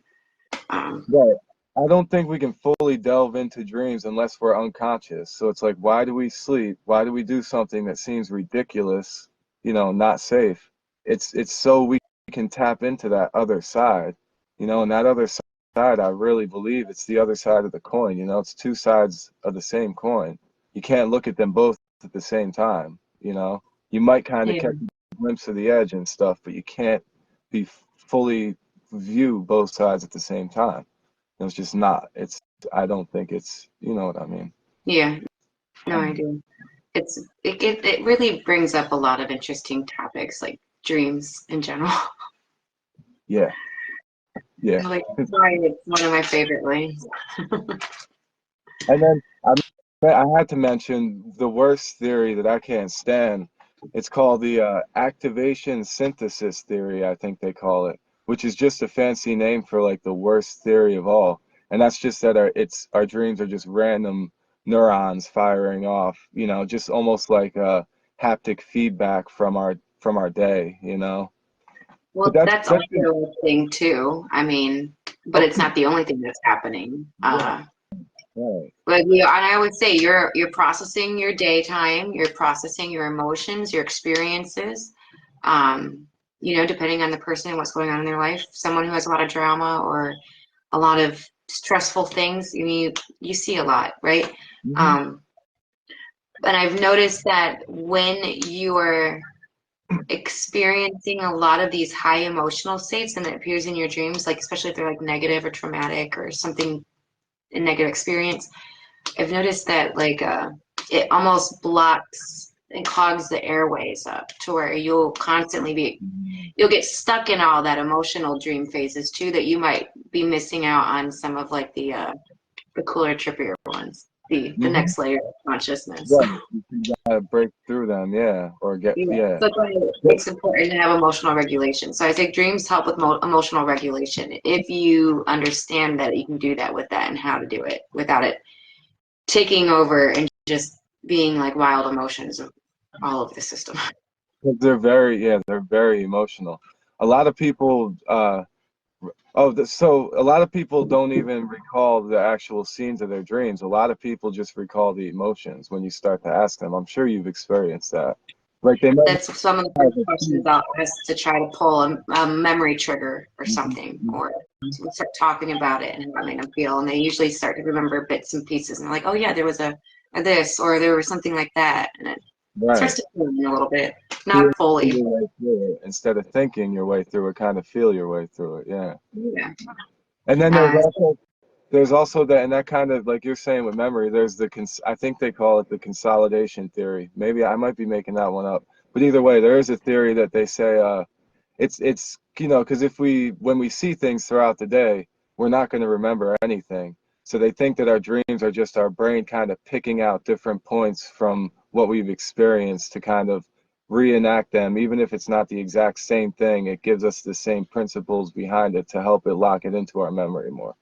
Right. I don't think we can fully delve into dreams unless we're unconscious. So it's like, why do we sleep? Why do we do something that seems ridiculous, not safe? It's so we can tap into that other side, and that other side, I really believe it's the other side of the coin. It's two sides of the same coin. You can't look at them both at the same time. You might kind of Yeah. catch a glimpse of the edge and stuff, but you can't be fully view both sides at the same time. It's just not. I don't think it's, you know what I mean. Yeah. No, I do. It really brings up a lot of interesting topics like dreams in general. Yeah, yeah. Like why it's one of my favorite lanes. And then I had to mention the worst theory that I can't stand. It's called the activation synthesis theory, I think they call it, which is just a fancy name for like the worst theory of all. And that's just that our dreams are just random neurons firing off, just almost like a haptic feedback from our day. But Well, that's that's that's also a thing too. I mean, but it's not the only thing that's happening. right, right. Like and I would say you're processing your daytime, you're processing your emotions, your experiences. Um, depending on the person and what's going on in their life. Someone who has a lot of drama or a lot of stressful things, you see a lot, right? Mhm. Um, and I've noticed that when you are experiencing a lot of these high emotional states and it appears in your dreams, like especially if they're like negative or traumatic or something, a negative experience, I've noticed that like it almost blocks and clogs the airways up to where you'll get stuck in all that emotional dream phases too, that you might be missing out on some of like the cooler, trippier ones, the Mhm. next layer of consciousness. Right. You gotta break through them, yeah, or get, Yeah, yeah. so that's why it's important to have emotional regulation. So I think dreams help with emotional regulation if you understand that you can do that with that and how to do it without it taking over and just being like wild emotions all over the system. 'Cause they're very emotional. A lot of people, so a lot of people don't even recall the actual scenes of their dreams. A lot of people just recall the emotions when you start to ask them. I'm sure you've experienced that. Like they might That's some of the have first a questions scene. I'll ask to try to pull a memory trigger or Mhm, something, mhm. or to start talking about it and having them feel. And they usually start to remember bits and pieces, and they're like, "Oh yeah, there was a this, or there was something like that," and it starts Right. to feel me a little bit, Feel not fully. your way through it instead of thinking your way through it, kind of feel your way through it. Yeah. Yeah. And then there's Uh, also there's also that, and that kind of like you're saying with memory, there's I think they call it the consolidation theory. Maybe I might be making that one up, but either way, there is a theory that they say it's because if when we see things throughout the day, we're not going to remember anything. So they think that our dreams are just our brain kind of picking out different points from what we've experienced to kind of reenact them, even if it's not the exact same thing. It gives us the same principles behind it to help it lock it into our memory more.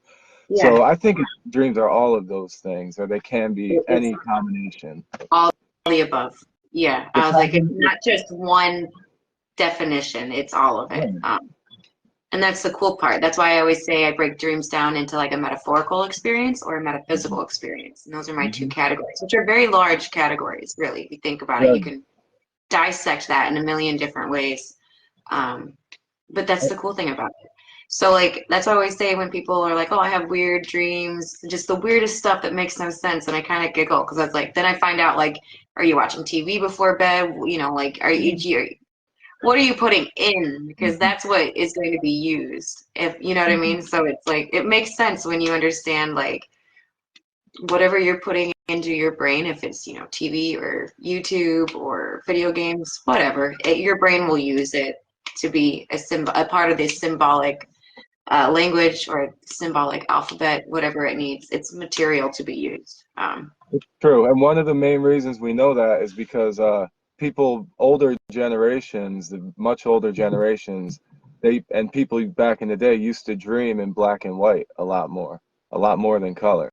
yeah, So I think dreams are all of those things, or they can be it's any combination. all the above. Yeah, I was like, it's Depending. not just one definition; it's all of it. Right. And that's the cool part. That's why I always say I break dreams down into like a metaphorical experience or a metaphysical experience. And those are my two Mhm. categories, which are very large categories, really. If you think about it, you Right. can dissect that in a million different ways. Um, but that's the cool thing about it. So, like, that's what I always say when people are like, oh, I have weird dreams, just the weirdest stuff that makes no sense. And I kind of giggle because I was like, then I find out, like, are you watching TV before bed? Like, what are you putting in? Because Mhm. that's what is going to be used. If you know what I mean. So it's like it makes sense when you understand like whatever you're putting into your brain, if it's, you know, TV or YouTube or video games, whatever, your brain will use it to be a part of this symbolic language or symbolic alphabet, whatever it needs. It's material to be used. True. And one of the main reasons we know that is because people, older generations, the much older generations, and people back in the day used to dream in black and white a lot more than color.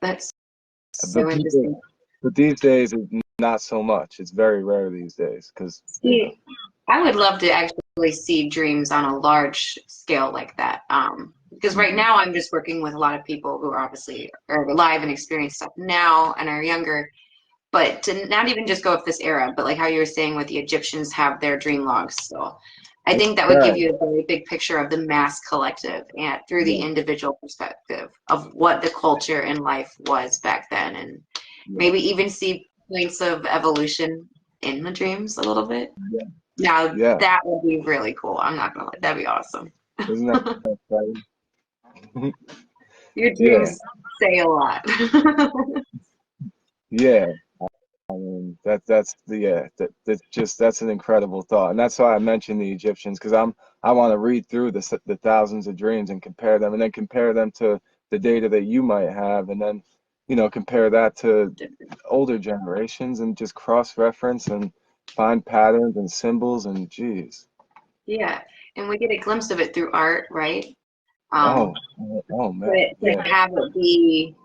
That's But so interesting. these days, not so much. It's very rare these days because, you know. See, I would love to actually see dreams on a large scale like that. Because right now I'm just working with a lot of people who are obviously are alive and experience stuff now and are younger. But to not even just go with this era, but like how you were saying with the Egyptians have their dream logs still. I think that would give Right. you a very big picture of the mass collective and through the Yeah. individual perspective of what the culture and life was back then, and Yeah. maybe even see points of evolution in the dreams a little bit. Yeah. Now Yeah. that would be really cool. I'm not gonna lie, that'd be awesome. Isn't that exciting? Your Yeah. dreams say a lot. Yeah. I mean, that's an incredible thought, and that's why I mentioned the Egyptians because I want to read through the thousands of dreams and compare them, and then compare them to the data that you might have, and then, you know, compare that to older generations and just cross-reference and find patterns and symbols and geez. Yeah, and we get a glimpse of it through art, right? Oh, Um, oh but man, to yeah, have it be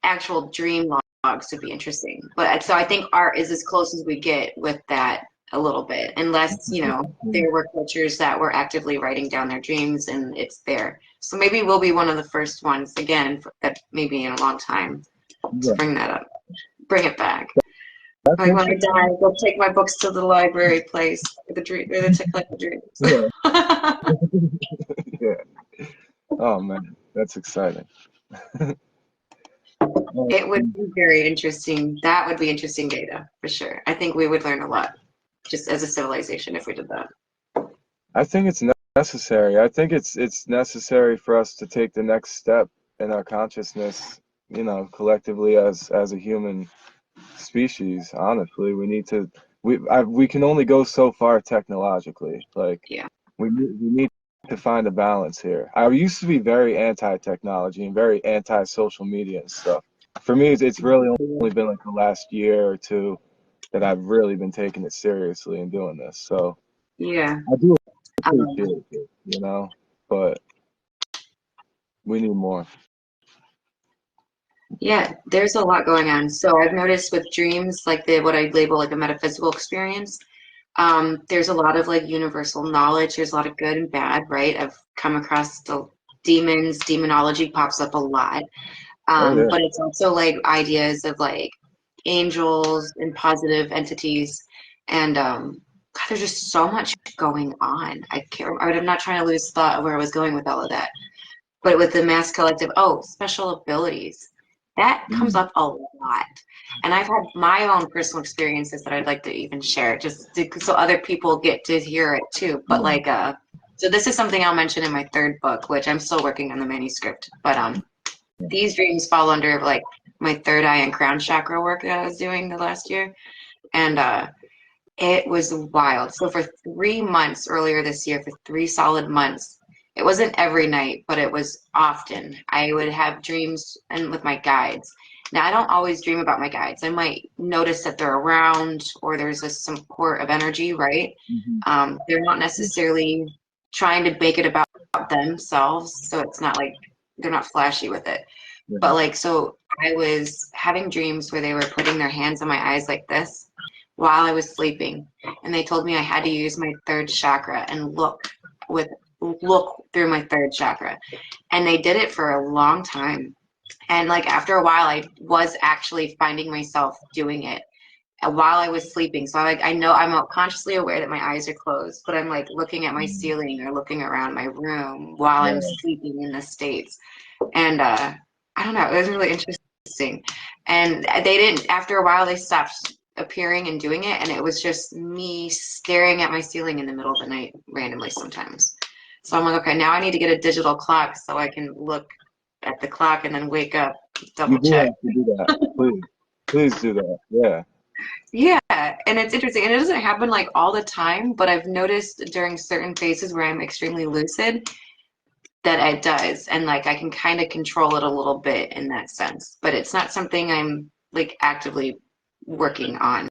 actual dream logs would be interesting. But so I think art is as close as we get with that a little bit, unless, you know, there were cultures that were actively writing down their dreams and it's there. So maybe we'll be one of the first ones again that maybe in a long time to yeah. bring that up, bring it back. That's Like when I interesting. die, go take my books to the library place, or the dream, or the Tickle Dreams. Yeah, yeah. Oh man, that's exciting. It would be very interesting. That would be interesting data for sure. I think we would learn a lot just as a civilization if we did that. I think it's necessary. I think it's necessary for us to take the next step in our consciousness, you know, collectively as a human species. Honestly, we need to we can only go so far technologically. Like Yeah. we need to find a balance here. I used to be very anti-technology and very anti-social media and stuff. For me, it's really only been like the last year or two that I've really been taking it seriously and doing this. So Yeah. I do Um, appreciate it, you know, but we need more. yeah, there's a lot going on. So I've noticed with dreams, like the what I label like a metaphysical experience, there's a lot of like universal knowledge. There's a lot of good and bad, right? I've come across the demons, demonology pops up a lot. Oh yeah. But it's also like ideas of like angels and positive entities. And God, there's just so much going on. I can't, I'm not trying to lose thought of where I was going with all of that. But with the mass collective, oh, special abilities. That comes Mm, up a lot. And I've had my own personal experiences that I'd like to even share so other people get to hear it too. But yeah. like, so this is something I'll mention in my third book, which I'm still working on the manuscript. But these dreams fall under like my third eye and crown chakra work that I was doing the last year. And it was wild. So for 3 months earlier this year, for 3 solid months, it wasn't every night, but it was often. I would have dreams and with my guides. Now I don't always dream about my guides. I might notice that they're around or there's a support of energy, right? Mhm. They're not necessarily trying to make it about themselves, so it's not like they're not flashy with it. Yeah. But like, so I was having dreams where they were putting their hands on my eyes like this while I was sleeping, and they told me I had to use my third chakra and look through my third chakra, and they did it for a long time. And like after a while, I was actually finding myself doing it while I was sleeping. So I know I'm consciously aware that my eyes are closed, but I'm like looking at my Mm, ceiling or looking around my room while I'm yeah. sleeping in the States. And I don't know, it was really interesting. And they didn't, after a while, they stopped appearing and doing it. And it was just me staring at my ceiling in the middle of the night randomly sometimes. So I'm like, okay, now I need to get a digital clock so I can look at the clock and then wake up You double do check. have to do that. Please do that. Yeah. Yeah, and it's interesting. And it doesn't happen like all the time, but I've noticed during certain phases where I'm extremely lucid that it does. And like I can kind of control it a little bit in that sense. But it's not something I'm like actively working on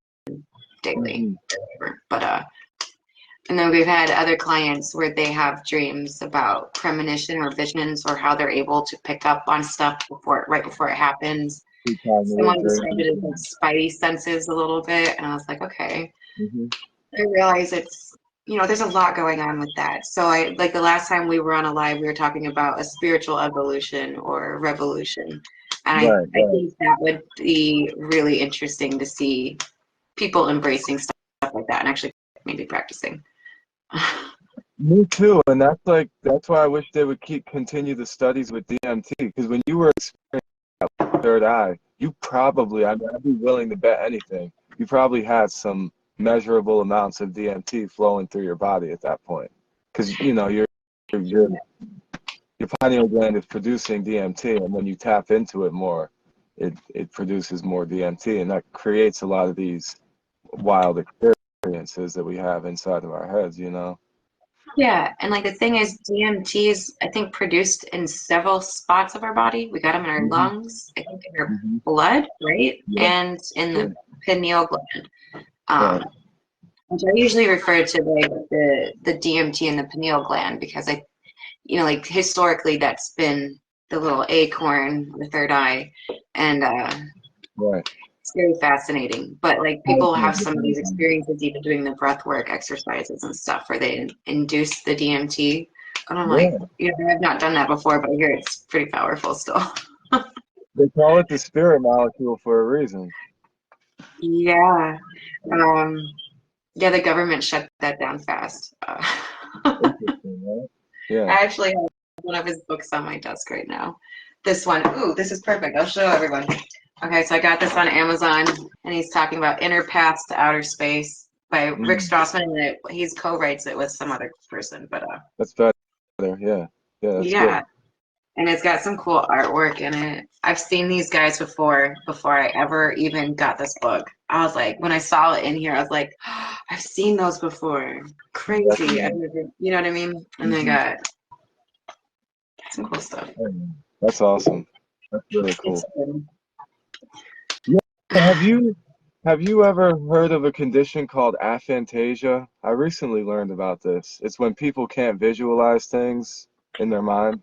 daily. Hmm. But and then we've had other clients where they have dreams about premonition or visions or how they're able to pick up on stuff right before it happens. Precognitive Someone described dreams. it as like spidey senses a little bit, and I was like, okay. Hmm. I realize it's, there's a lot going on with that. So I like the last time we were on a live, we were talking about a spiritual evolution or revolution. And Right, I right. think that would be really interesting to see people embracing stuff like that and actually maybe practicing. Me too, and that's why I wish they would continue the studies with DMT, because when you were experiencing that third eye, you probably, I'd be willing to bet anything, you probably had some measurable amounts of DMT flowing through your body at that point, because your your pineal gland is producing DMT, and when you tap into it more, it produces more DMT, and that creates a lot of these wild experiences that we have inside of our heads, you know. Yeah, and like the thing is, DMT is, I think, produced in several spots of our body. We got them in our Hmm. lungs, I think, in our Hmm. blood, right? Yeah, And in yeah, the pineal gland. right. Um, which I usually refer to like the DMT in the pineal gland because like historically that's been the little acorn, the third eye, and Right. it's very fascinating. But like people have some of these Mhm. experiences even doing the breath work exercises and stuff where they induce the DMT. And I'm like, Yeah. I've not done that before, but I hear it's pretty powerful still. They call it the spirit molecule for a reason. Yeah. Um, yeah, the government shut that down fast. Interesting, right? Yeah. I actually have one of his books on my desk right now. This one. Ooh, this is perfect. I'll show everyone. Okay, so I got this on Amazon, and he's talking about Inner Paths to Outer Space by Rick Mm. Strassman, and he's co-writes it with some other person. But That's better. Yeah. Yeah, that's yeah, good. and it's got some cool artwork in it. I've seen these guys before I ever even got this book. I was like, when I saw it in here, I was like, oh, I've seen those before. Crazy. I've Definitely. never, you know what I mean? And they Hmm. got some cool stuff. That's awesome. That's really It's cool. Yeah. Have you ever heard of a condition called aphantasia? I recently learned about this. It's when people can't visualize things in their mind.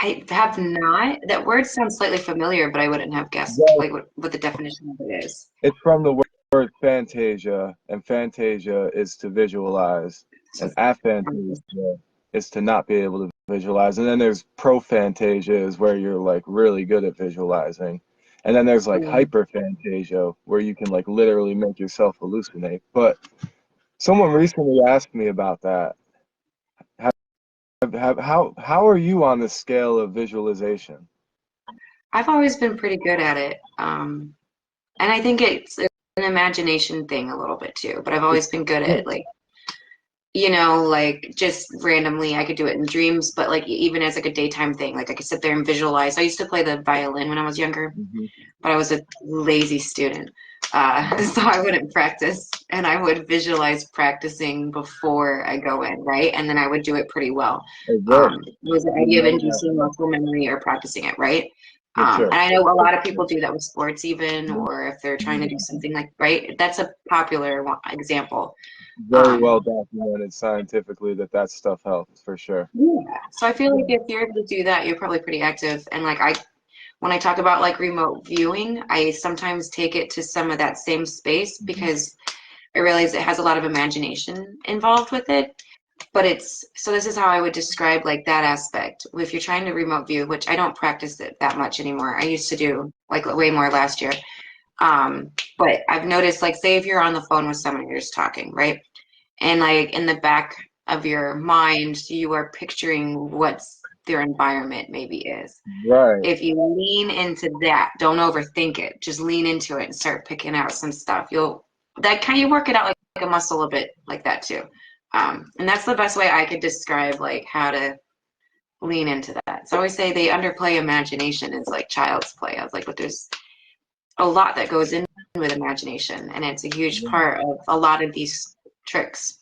I have not. That word sounds slightly familiar, but I wouldn't have guessed Well, like what the definition of it is. it's from the word fantasia, and fantasia is to visualize, It's and just aphantasia is to not be able to visualize. And then there's prophantasia, is where you're like really good at visualizing. And then there's like mm, hyperphantasia, where you can like literally make yourself hallucinate. But someone recently asked me about that. How are you on the scale of visualization? I've always been pretty good at it. And I think it's an imagination thing a little bit too, but I've It's, always been good yeah. at like, like just randomly I could do it in dreams, but like even as like a daytime thing, like I could sit there and visualize. I used to play the violin when I was younger, Mhm. but I was a lazy student. So I wouldn't practice and I would visualize practicing before I go in, right? And then I would do it pretty well. It works. It was the You idea of know that inducing muscle memory or practicing it, right? for sure. And I know a lot of people do that with sports even, or if they're trying to do Yeah. something like, right? That's a popular example. Very Um, well documented scientifically that stuff helps for sure. yeah. So I feel like Yeah. if you're able to do that, you're probably pretty active. And like when I talk about like remote viewing, I sometimes take it to some of that same space Mhm. because I realize it has a lot of imagination involved with it. But so this is how I would describe like that aspect. If you're trying to remote view, which I don't practice it that much anymore. I used to do like way more last year. But I've noticed like say if you're on the phone with someone, you're just talking, right? And like in the back of your mind, you are picturing what's their environment maybe is. Right. If you lean into that, don't overthink it. Just lean into it and start picking out some stuff. That kind of work it out like a muscle a bit like that too. And that's the best way I could describe like how to lean into that. So I always say the underplay imagination is like child's play. I was like, but there's a lot that goes in with imagination, and it's a huge part of a lot of these tricks.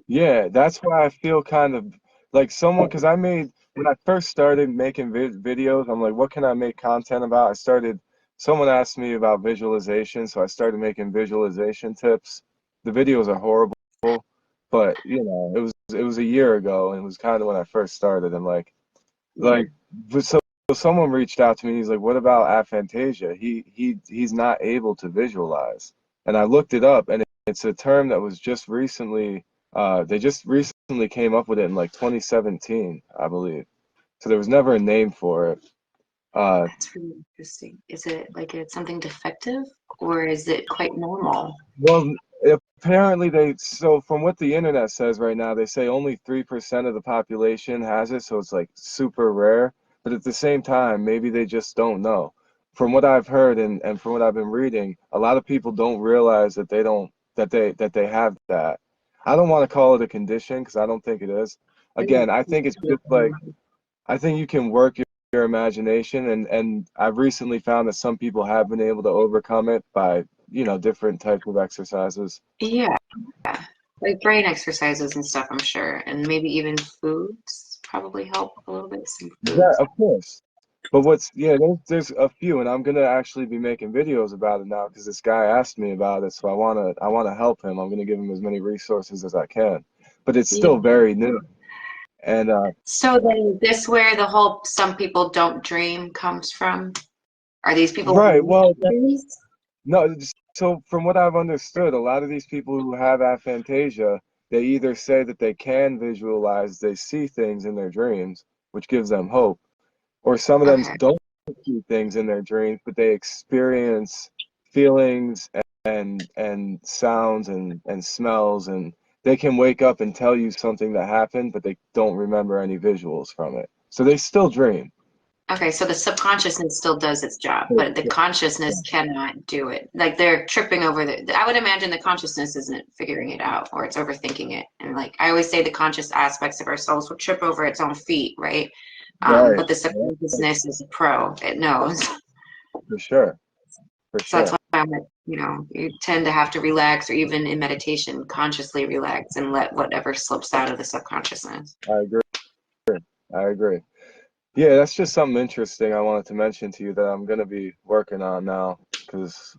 Yeah, that's why I feel kind of like someone, because I made, when I first started making videos, I'm like, what can I make content about? Someone asked me about visualization, so I started making visualization tips. The videos are horrible, but it was a year ago, and it was kind of when I first started. And like, but so someone reached out to me. He's like, "What about aphantasia? He's not able to visualize." And I looked it up, and it's a term that was just recently. They just recently came up with it in like 2017, I believe. So there was never a name for it. That's really interesting. Is it like it's something defective, or is it quite normal? Well, apparently so from what the internet says right now, they say only 3% of the population has it, so it's like super rare. But at the same time, maybe they just don't know. From what I've heard and from what I've been reading, a lot of people don't realize that they have that. I don't want to call it a condition because I don't think it is. Again, I think it's just like I think you can work your imagination, and I've recently found that some people have been able to overcome it by, different types of exercises. Yeah, like brain exercises and stuff, I'm sure, and maybe even foods probably help a little bit. Some Yeah, foods. of course. But there's a few, and I'm gonna actually be making videos about it now because this guy asked me about it, so I wanna help him. I'm gonna give him as many resources as I can. But it's Yeah. still very new. And So then, this where the whole "some people don't dream" comes from? Are these people right, who well, dreams? no, so from what I've understood, a lot of these people who have aphantasia, they either say that they can visualize, they see things in their dreams, which gives them hope, or some of them Okay. don't see things in their dreams, but they experience feelings and sounds and smells, and they can wake up and tell you something that happened, but they don't remember any visuals from it. So they still dream. Okay, so the subconsciousness still does its job, but the consciousness cannot do it. Like they're tripping over I would imagine the consciousness isn't figuring it out, or it's overthinking it. And like I always say, the conscious aspects of ourselves will trip over its own feet, right? Right. But the Yeah, subconsciousness is a pro. It knows. for sure. For So that's sure. why I'm like, you tend to have to relax, or even in meditation, consciously relax and let whatever slips out of the subconsciousness. I agree. I agree. Yeah, that's just something interesting I wanted to mention to you that I'm gonna be working on now because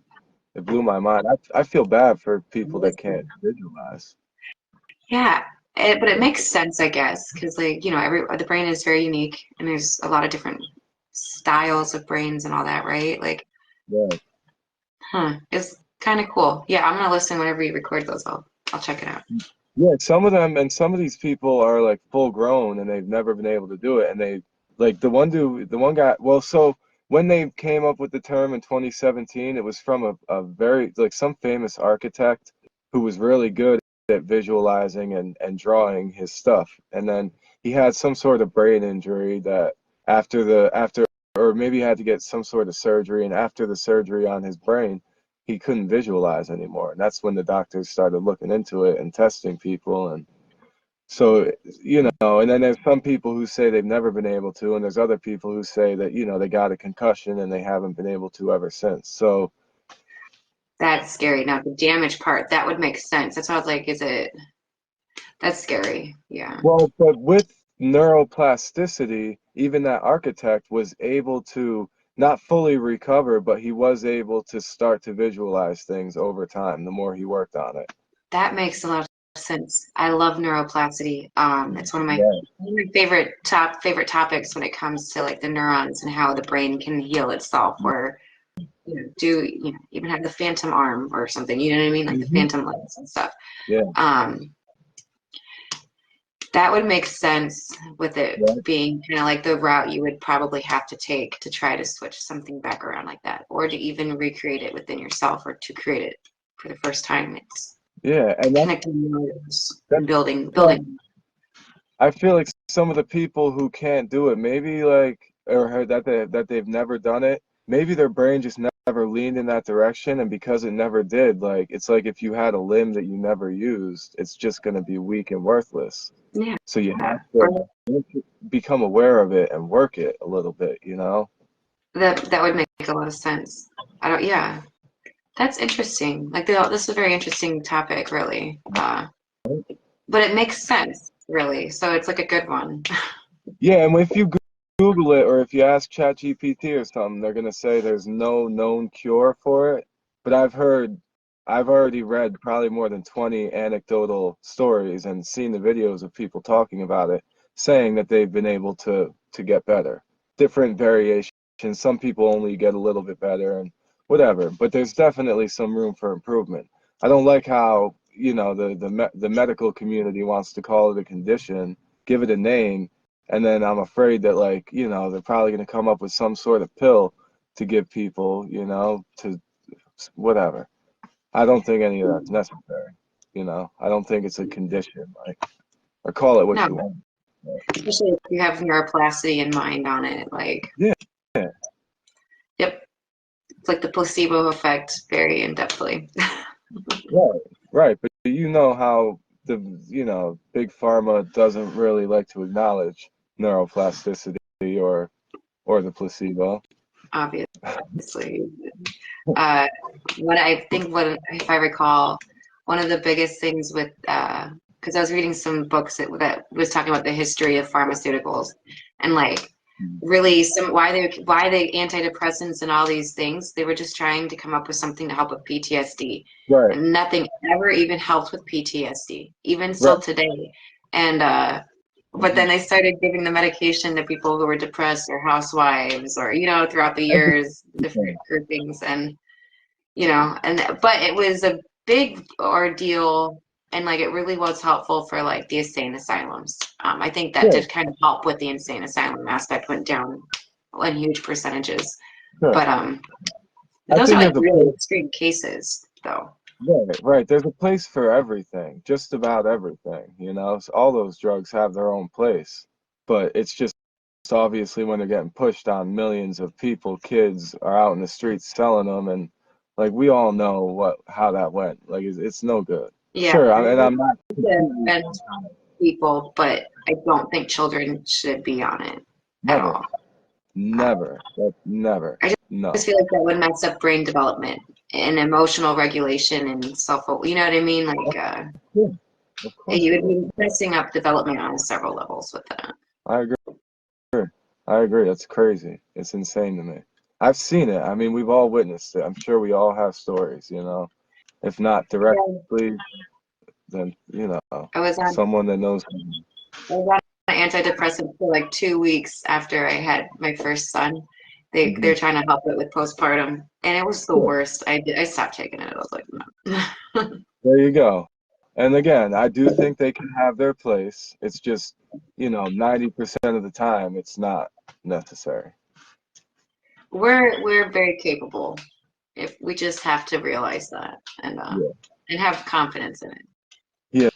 it blew my mind. I feel bad for people that can't visualize. Yeah, but it makes sense, I guess, because like every the brain is very unique, and there's a lot of different styles of brains and all that, right? Like, Yeah. it's kind of cool. Yeah, I'm gonna listen whenever you record those. I'll check it out. Yeah, some of them and some of these people are like full grown and they've never been able to do it. And they like the one guy, well, so when they came up with the term in 2017, it was from a very like some famous architect who was really good at visualizing and drawing his stuff. And then he had some sort of brain injury that after or maybe he had to get some sort of surgery, and after the surgery on his brain he couldn't visualize anymore. And that's when the doctors started looking into it and testing people. And so, and then there's some people who say they've never been able to, and there's other people who say that, they got a concussion and they haven't been able to ever since. So, That's scary. Now, the damage part, that would make sense. That's why I was like, is it? That's scary. Yeah. well, but with neuroplasticity, even that architect was able to not fully recover, but he was able to start to visualize things over time the more he worked on it. That makes a lot of sense. I love neuroplasticity. It's Yeah. one of my favorite topics when it comes to like the neurons and how the brain can heal itself, or even have the phantom arm or something. You know what I mean? Like the Hmm. phantom legs and stuff. Yeah. Um, that would make sense with it Right. being kind of like the route you would probably have to take to try to switch something back around like that, or to even recreate it within yourself, or to create it for the first time. It's Yeah. And connecting neurons that's and building. I feel like some of the people who can't do it, maybe like or that they've never done it, maybe their brain just never leaned in that direction, and because it never did, like it's like if you had a limb that you never used, it's just going to be weak and worthless. Yeah. So you have Or to become aware of it and work it a little bit, you know? that would make a lot of sense. I don't. Yeah, that's interesting. Like this is a very interesting topic, really. But it makes sense, really. So it's like a good one. Yeah, and if you Google it or if you ask ChatGPT or something, they're gonna say there's no known cure for it. But I've already read probably more than 20 anecdotal stories and seen the videos of people talking about it, saying that they've been able to get better. Different variations. Some people only get a little bit better and whatever. But there's definitely some room for improvement. I don't like how, you know, the medical community wants to call it a condition, give it a name, and then I'm afraid that, like, you know, they're probably going to come up with some sort of pill to give people, you know, to whatever. I don't think any of that's necessary. You know, I don't think it's a condition, like, or call it what No, you want. especially if you have neuroplasticity in mind on it. Like, Yeah, yep, it's like the placebo effect, very in depthly. right, right. But you know how you know, big pharma doesn't really like to acknowledge neuroplasticity or the placebo. Obviously. Uh, what I think, what if I recall, one of the biggest things with because I was reading some books that was talking about the history of pharmaceuticals and like really some why the antidepressants and all these things they were just trying to come up with something to help with PTSD Right, and nothing ever even helped with PTSD even right. still today and but then they started giving the medication to people who were depressed or housewives or you know throughout the years different groupings and you know, and but it was a big ordeal and like it really was helpful for like the insane asylums. I think that Yeah, did kind of help with the insane asylum aspect went down in huge percentages. sure. But I those are think like there's a really place. extreme cases though. Right, right. There's a place for everything, just about everything, you know. So all those drugs have their own place, but it's just obviously when they're getting pushed on millions of people, kids are out in the streets selling them, and like we all know how that went. Like it's no good. Yeah, Sure, I and mean, I'm not to completely offend people, but I don't think children should be on it at never, all. Uh, never. I just No. feel like that would mess up brain development and emotional regulation and self, you know what I mean? Like, Yeah, of course you it would will. be messing up development on several levels with that. I agree. I agree. That's crazy. It's insane to me. I've seen it. I mean, we've all witnessed it. I'm sure we all have stories, you know. If not Yeah, directly, then, you know, I was on someone that knows. I was on antidepressants for like 2 weeks after I had my first son. Mhm. They're trying to help it with postpartum, and it was the Yeah, worst. I stopped taking it. I was like, no. there you go. And again, I do think they can have their place. It's just, you know, 90% of the time, it's not necessary. We're very capable. If we just have to realize that Yeah. and have confidence in it. Yeah.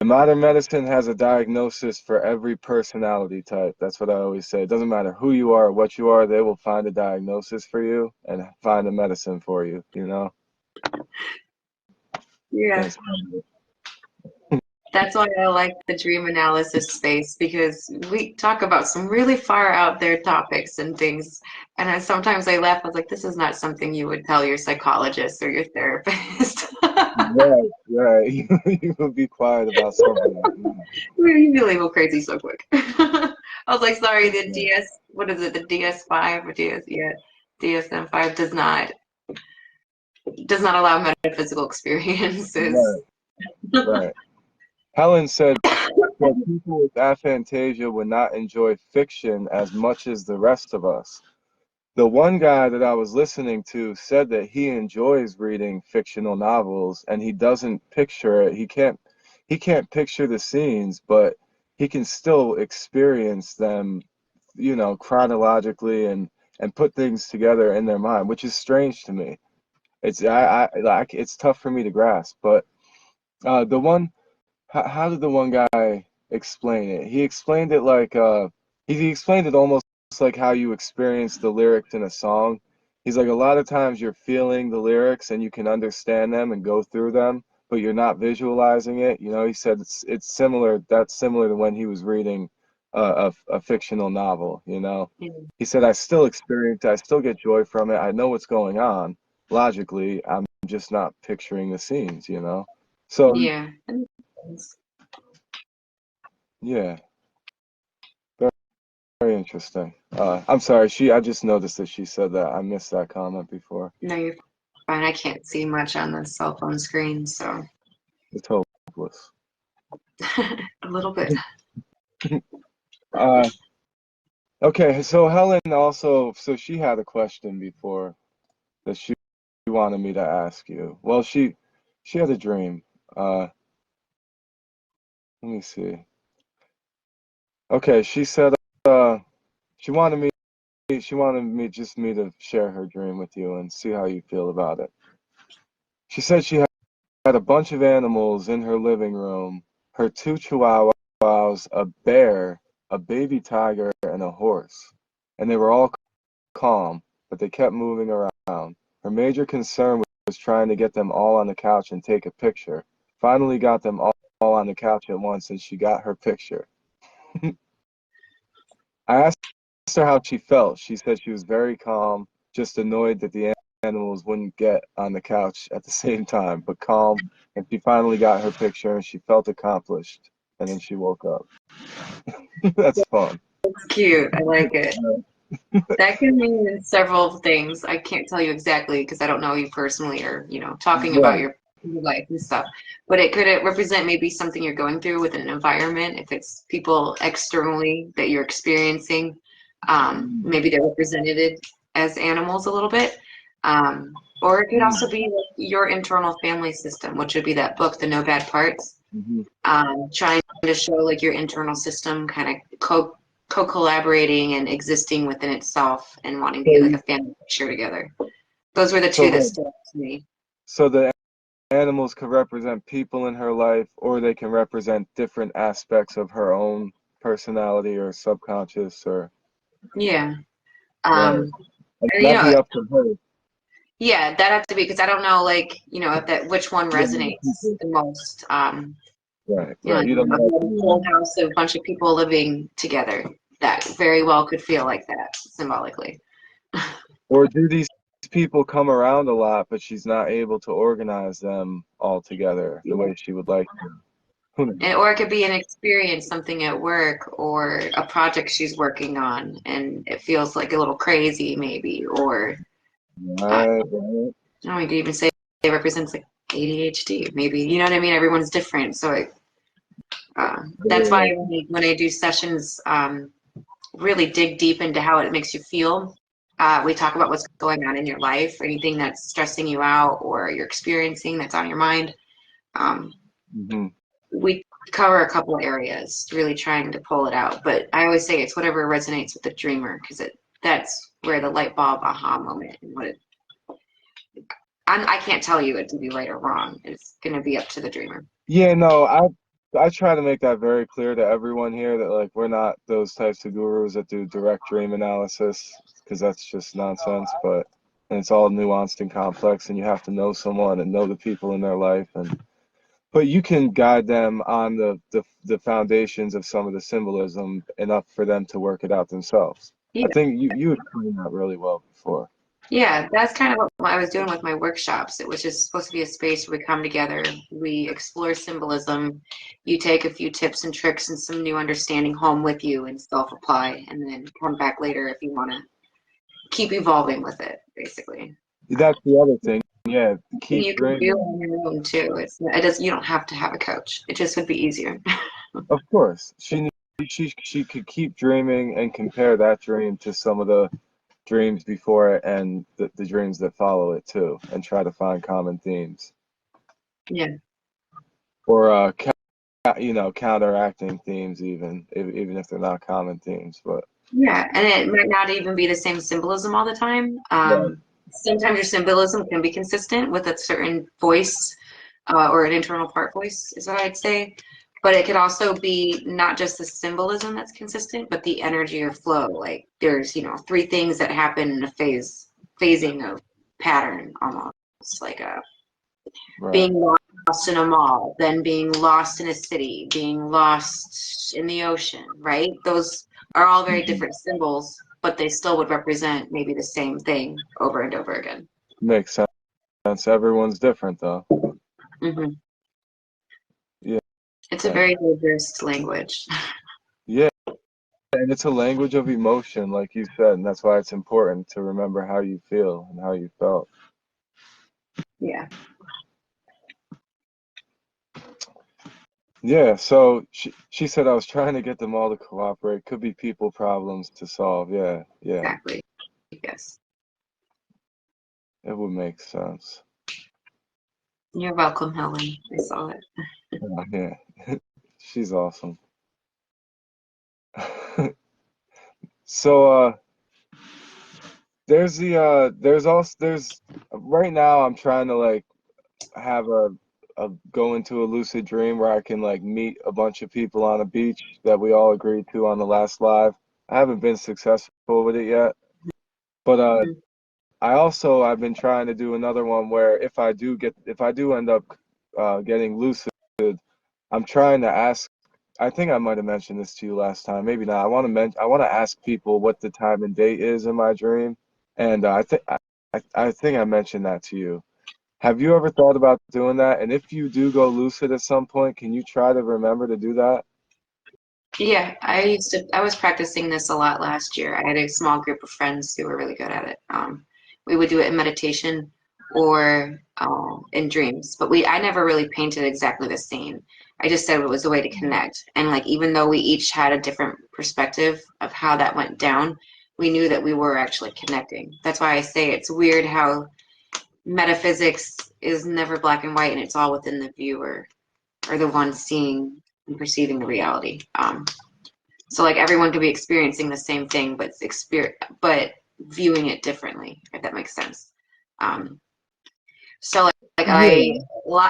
Modern medicine has a diagnosis for every personality type. That's what I always say. It doesn't matter who you are or what you are, they will find a diagnosis for you and find a medicine for you, you know? Yeah. That's That's why I like the dream analysis space because we talk about some really far out there topics and things. And sometimes I laugh. I was like, this is not something you would tell your psychologist or your therapist. right, right. You will be quiet about something like that. You label crazy so quick. I was like, sorry, the what is it, the DS5 or DS, yeah, DSM-5 does not allow metaphysical experiences. Right, right. Helen said that people with aphantasia would not enjoy fiction as much as the rest of us. The one guy that I was listening to said that he enjoys reading fictional novels and he doesn't picture it. He can't picture the scenes, but he can still experience them, you know, chronologically and put things together in their mind, which is strange to me. I like it's tough for me to grasp, but the one how did the one guy explain it? He explained it like he explained it almost like how you experience the lyrics in a song. He's like, a lot of times you're feeling the lyrics and you can understand them and go through them, but you're not visualizing it. You know, he said it's similar. That's similar to when he was reading a fictional novel. You know, Mm. he said, I still experience, I still get joy from it. I know what's going on logically. I'm just not picturing the scenes. You know, so Yeah. yeah, very, very interesting. I'm sorry. I just noticed that she said that. I missed that comment before. No, you're fine. I can't see much on the cell phone screen, so It's hopeless. a little bit. Uh, okay, so Helen also, so she had a question before that she wanted me to ask you. Well, she had a dream. Let me see. Okay, she said she wanted me to share her dream with you and see how you feel about it. She said she had a bunch of animals in her living room, her two chihuahuas, a bear, a baby tiger, and a horse. And they were all calm, but they kept moving around. Her major concern was trying to get them all on the couch and take a picture. Finally got them all on the couch at once, and she got her picture. I asked her how she felt. She said she was very calm, just annoyed that the animals wouldn't get on the couch at the same time, but calm. And she finally got her picture, and she felt accomplished. And then she woke up. That's fun. It's cute. I like it. That can mean several things. I can't tell you exactly because I don't know you personally or, talking about Right. your life and stuff. But it could represent maybe something you're going through with an environment. If it's people externally that you're experiencing, maybe they're represented as animals a little bit. Or it could also be like your internal family system, which would be that book, The No Bad Parts. Mm-hmm. Trying to show like your internal system kind of co-collaborating and existing within itself and wanting to get like So, a family picture together. Those were the so, two that stood out to me. so the animals could represent people in her life, or they can represent different aspects of her own personality or subconscious, or Yeah. right. And And that'd be up to her. yeah, that have to be because I don't know, like, if that which one You don't know the resonates people. the most. Right, Like right. You don't a know whole the house of a bunch of people living together. That very well could feel like that symbolically. or do these people come around a lot, but she's not able to organize them all together the way she would like to. Who knows? Or it could be an experience, something at work or a project she's working on, and it feels like a little crazy, maybe. Or Right, right. we could even say it represents like ADHD, maybe. You know what I mean? Everyone's different, so that's why Yeah. when I do sessions, really dig deep into how it makes you feel. We talk about what's going on in your life, anything that's stressing you out or you're experiencing that's on your mind. Um, Mm-hmm. we cover a couple of areas, really trying to pull it out. But I always say it's whatever resonates with the dreamer, because that's where the light bulb aha moment and I can't tell you it to be right or wrong. It's going to be up to the dreamer. Yeah, no, I try to make that very clear to everyone here that like we're not those types of gurus that do direct dream analysis because that's just nonsense. But and it's all nuanced and complex, and you have to know someone and know the people in their life, and but you can guide them on the foundations of some of the symbolism enough for them to work it out themselves. I Yeah. think you explained that really well before. Yeah, that's kind of what I was doing with my workshops. It was just supposed to be a space where we come together, we explore symbolism, you take a few tips and tricks and some new understanding home with you and self-apply, and then come back later if you want to keep evolving with it, basically. That's the other thing. Yeah, And keep you can do it dreaming. on your own too. It does. You don't have to have a coach. It just would be easier. Of course, she could keep dreaming and compare that dream to some of the dreams before it and the dreams that follow it too, and try to find common themes Yeah. or counteracting themes even if they're not common themes. But Yeah, and it might not even be the same symbolism all the time. right, Sometimes your symbolism can be consistent with a certain voice or an internal part voice, is what I'd say. But it could also be not just the symbolism that's consistent, but the energy or flow. Like there's, three things that happen in a phase. phasing of pattern, almost like a Right. being lost in a mall, then being lost in a city, being lost in the ocean, right? Those are all very Mhm. different symbols, but they still would represent maybe the same thing over and over again. Makes sense. Everyone's different though. Hmm. Yeah. It's a very diverse language. Yeah. And it's a language of emotion, like you said, and that's why it's important to remember how you feel and how you felt. Yeah. Yeah, so she said I was trying to get them all to cooperate. Could be people problems to solve. Yeah, yeah, Exactly. Yes. it would make sense. You're welcome, Helen. I saw it. Yeah, she's awesome. So there's right now I'm trying to like have a go into a lucid dream where I can like meet a bunch of people on a beach that we all agreed to on the last live. I haven't been successful with it yet, but Mhm. I've been trying to do another one where if I do end up getting lucid, I'm trying to ask. I think I might have mentioned this to you last time. Maybe not. I want to ask people what the time and date is in my dream, and I think I mentioned that to you. Have you ever thought about doing that? And if you do go lucid at some point, can you try to remember to do that? Yeah, I was practicing this a lot last year. I had a small group of friends who were really good at it. We would do it in meditation or in dreams, but I never really painted exactly the same. I just said it was a way to connect. And like, even though we each had a different perspective of how that went down, we knew that we were actually connecting. That's why I say it's weird how metaphysics is never black and white and it's all within the viewer or the one seeing and perceiving the reality. So like everyone could be experiencing the same thing, but viewing it differently, if that makes sense. Um, so Yeah.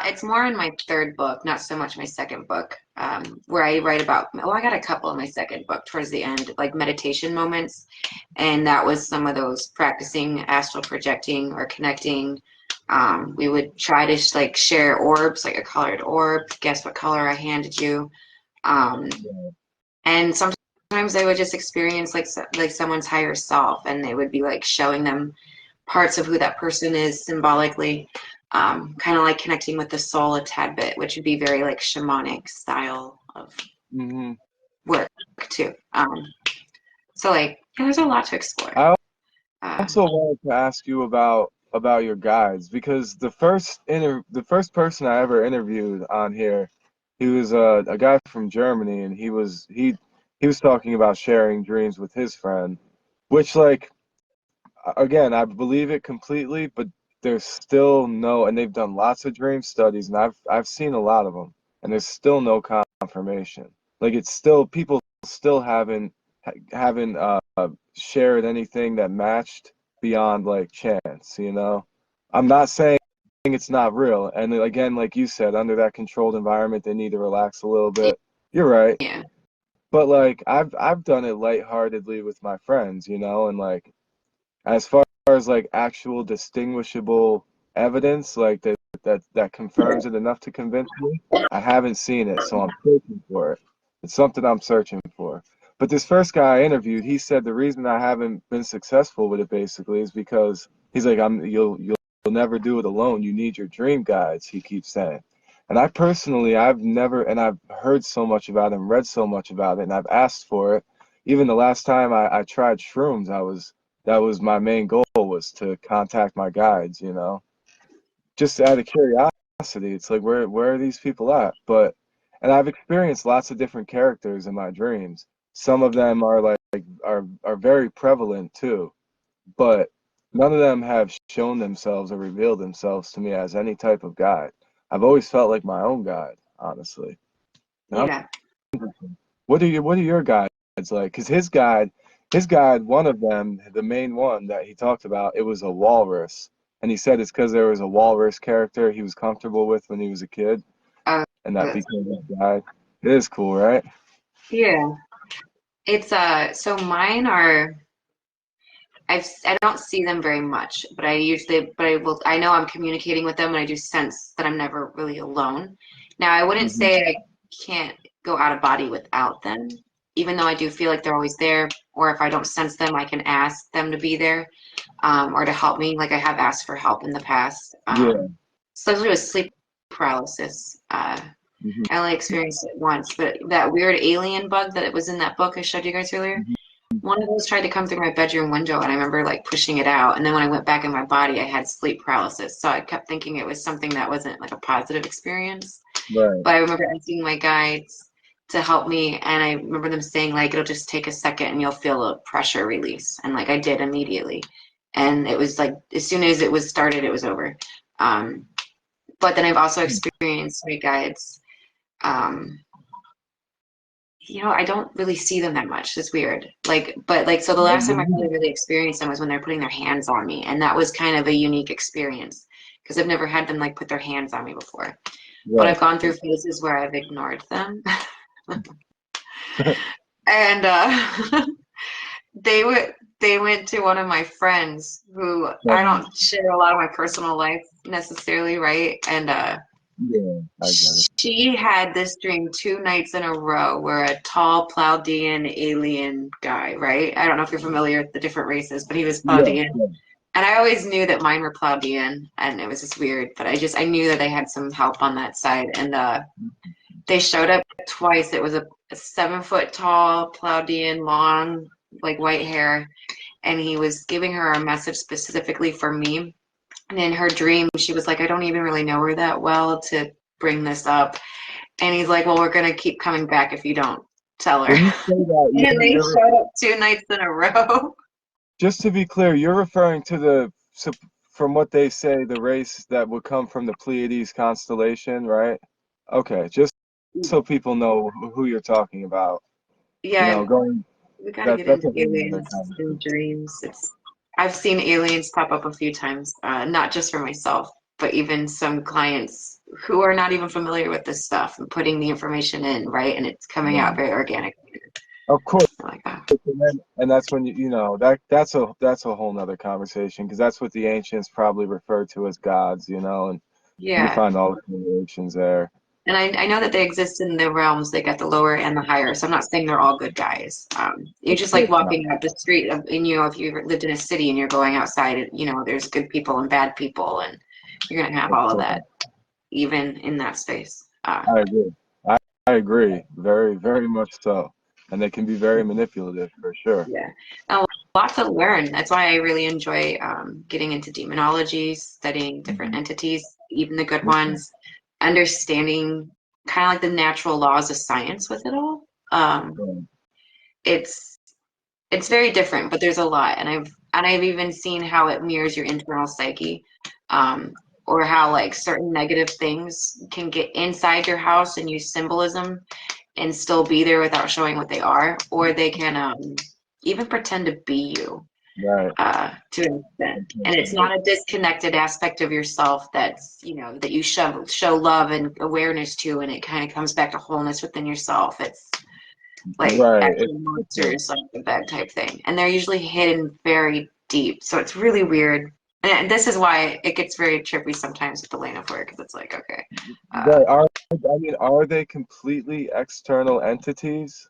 it's more in my third book, not so much my second book, where I write about. Well, I got a couple in my second book towards the end, like meditation moments, and that was some of those practicing astral projecting or connecting. We would try to like share orbs, like a colored orb. Guess what color I handed you? Um, and sometimes they would just experience like someone's higher self, and they would be like showing them parts of who that person is symbolically, kind of like connecting with the soul a tad bit, which would be very like shamanic style of Hmm. work too. So like yeah, there's a lot to explore. I uh, also wanted to ask you about your guides because the first person I ever interviewed on here, he was a guy from Germany, and he was talking about sharing dreams with his friend, which like again I believe it completely, but there's still no, and they've done lots of dream studies, and I've seen a lot of them, and there's still no confirmation. Like it's still people still haven't shared anything that matched beyond like chance, you know? I'm not saying it's not real. And then again, like you said, under that controlled environment, they need to relax a little bit. You're right. yeah, But like I've done it lightheartedly with my friends, you know, and like as far as like actual distinguishable evidence, like that confirms it enough to convince me, I haven't seen it, so I'm searching for it. It's something I'm searching for. But this first guy I interviewed, he said the reason I haven't been successful with it basically is because he's like, you'll never do it alone. You need your dream guides, he keeps saying. And I personally, I've never, and I've heard so much about it and read so much about it, and I've asked for it. Even the last time I tried shrooms, that was my main goal, was to contact my guides, you know, just out of curiosity. It's like where are these people at? But and I've experienced lots of different characters in my dreams. Some of them are are very prevalent too, but none of them have shown themselves or revealed themselves to me as any type of guide. I've always felt like my own guide, honestly. Now, yeah. what are your guides like? Because his guide, one of them, the main one that he talked about, it was a walrus, and he said it's because there was a walrus character he was comfortable with when he was a kid, uh, and that became his guide. It is cool, right? yeah, it's so mine are I don't see them very much, but I know I'm communicating with them, and I do sense that I'm never really alone. Now, I wouldn't Hmm. say I can't go out of body without them, even though I do feel like they're always there, or if I don't sense them, I can ask them to be there, or to help me. Like I have asked for help in the past, Yeah. especially with sleep paralysis. Hmm. I only experienced it once, but that weird alien bug that was in that book I showed you guys earlier, Hmm. one of those tried to come through my bedroom window, and I remember like pushing it out. And then when I went back in my body, I had sleep paralysis. So I kept thinking it was something that wasn't like a positive experience. Right. But I remember asking my guides to help me, and I remember them saying like it'll just take a second and you'll feel a pressure release. And like I did immediately. And it was like as soon as it was started, it was over. Um, but then I've also experienced my guides. Um, I don't really see them that much. It's weird. So the last time I really experienced them was when they're putting their hands on me, and that was kind of a unique experience because I've never had them like put their hands on me before. But Right. I've gone through phases where I've ignored them, and they went to one of my friends who I don't share a lot of my personal life necessarily, right? And Yeah, I get it. she had this dream 2 nights in a row where a tall Pleiadian alien guy, right? I don't know if you're familiar with the different races, but he was Yeah, Pleiadian. yeah. And I always knew that mine were Pleiadian, and it was just weird, but I knew that they had some help on that side. And they showed up twice. It was a 7 foot tall Pleiadian, long, like white hair, and he was giving her a message specifically for me. And in her dream, she was like, I don't even really know her that well to bring this up. And he's like, well, we're going to keep coming back if you don't tell her. When you say that, And they showed up 2 nights in a row. just to be clear, you're referring to from what they say, the race that would come from the Pleiades constellation, right? Okay, just so people know who you're talking about. Yeah, Going we got to get that's into a whole other aliens and conversation. dreams. I've seen aliens pop up a few times, not just for myself, but even some clients who are not even familiar with this stuff and putting the information in, right? And it's coming out Right. very organic. Of course, Like, oh, and that's when that's a whole nother conversation because that's what the ancients probably referred to as gods, and you yeah. find all the relations there. And I know that they exist in the realms. They got the lower and the higher. So I'm not saying they're all good guys. You're Of just like course not. walking up the street, and if you lived in a city and you're going outside, there's good people and bad people, and you're gonna have Of all of course that, not. even in that space. I agree. I agree. Very, very much so. And they can be very manipulative for sure. Yeah, and a lot to learn. That's why I really enjoy getting into demonology, studying different Mhm. entities, even the good Mhm. ones, understanding kind of like the natural laws of science with it all. Right. It's it's very different, but there's a lot, and I've even seen how it mirrors your internal psyche, um, or how like certain negative things can get inside your house and use symbolism and still be there without showing what they are, or they can even pretend to be you Right. to an extent. And it's not a disconnected aspect of yourself that you show love and awareness to, and it kind of comes back to wholeness within yourself. It's like Right. actual monsters, like that type thing. And they're usually hidden very deep. So it's really weird. And this is why it gets very trippy sometimes with the lane of work, because it's like, okay. Right. Are they completely external entities?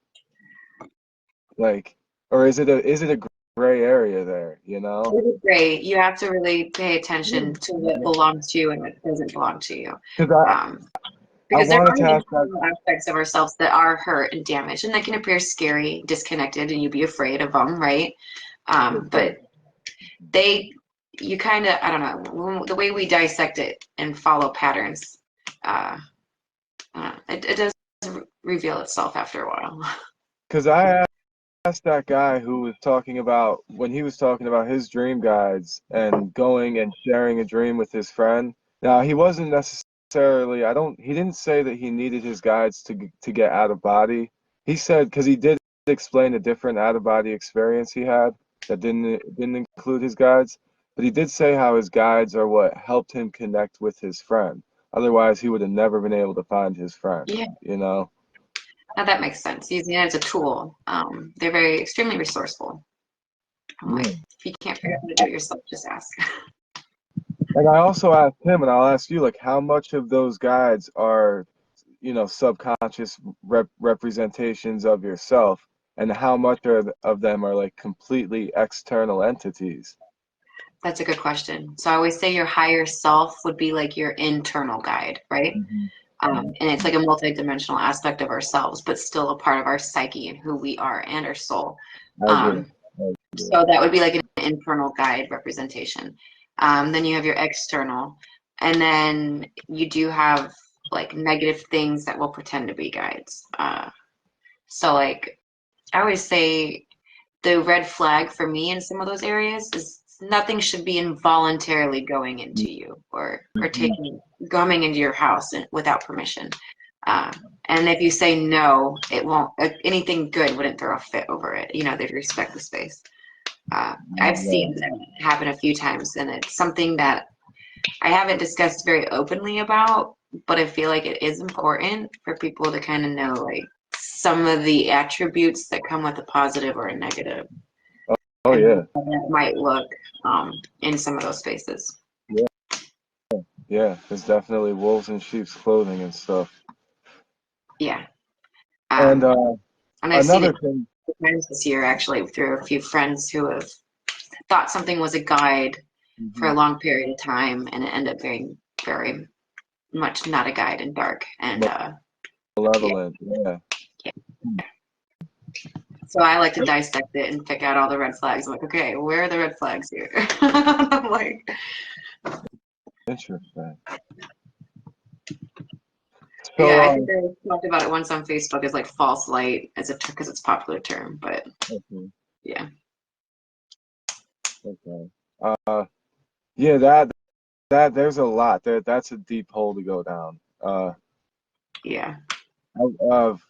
Like, or is it a gray area there, you know? It's great. You have to really pay attention to what belongs to you and what doesn't belong to you. Because I, Um, I because there wanted are to ask that. internal aspects of ourselves that are hurt and damaged, and that can appear scary, disconnected, and you be afraid of them, right? But they you kind of, I don't know, the way we dissect it and follow patterns, uh it does reveal itself after a while. Because I asked that guy who was talking about when he was talking about his dream guides and going and sharing a dream with his friend. Now, he wasn't necessarily, he didn't say that he needed his guides to get out of body. He said, because he did explain a different out of body experience he had that didn't include his guides, but he did say how his guides are what helped him connect with his friend. Otherwise, he would have never been able to find his friend, Yeah, you know? now that makes sense. Using it as a tool, they're very extremely resourceful. I'm like, Yeah. if you can't figure out how to do it yourself, just ask. And I also asked him, and I'll ask you, like, how much of those guides are, subconscious representations of yourself, and how much of them are like completely external entities? That's a good question. So I always say your higher self would be like your internal guide, right? Hmm. And it's like a multidimensional aspect of ourselves, but still a part of our psyche and who we are and our soul. I agree. Um, I agree. so that would be like an internal guide representation. Then you have your external, and then you do have like negative things that will pretend to be guides. So like I always say the red flag for me in some of those areas is nothing should be involuntarily going into you or Mhm. taking coming into your house without permission. Uh, and if you say no, it won't. Anything good wouldn't throw a fit over it. You know, they'd respect the space. I've Yeah. seen that happen a few times, and it's something that I haven't discussed very openly about, but I feel like it is important for people to kind of know like some of the attributes that come with a positive or a negative, Oh and yeah. how that might look in some of those spaces. Yeah. Yeah. There's definitely wolves in sheep's clothing and stuff. Yeah. And Um, and I've seen another it thing. times this year actually through a few friends who have thought something was a guide for a Mhm. long period of time, and it ended up being very much not a guide and dark. And yeah, Malevolent. Yeah. so I like to dissect it and pick out all the red flags. I'm like, okay, where are the red flags here? I'm like, Interesting. yeah, So, I think I talked about it once on Facebook as like false light, as if because it's a popular term, but okay, yeah, okay. Yeah, that there's a lot there. That's a deep hole to go down. yeah,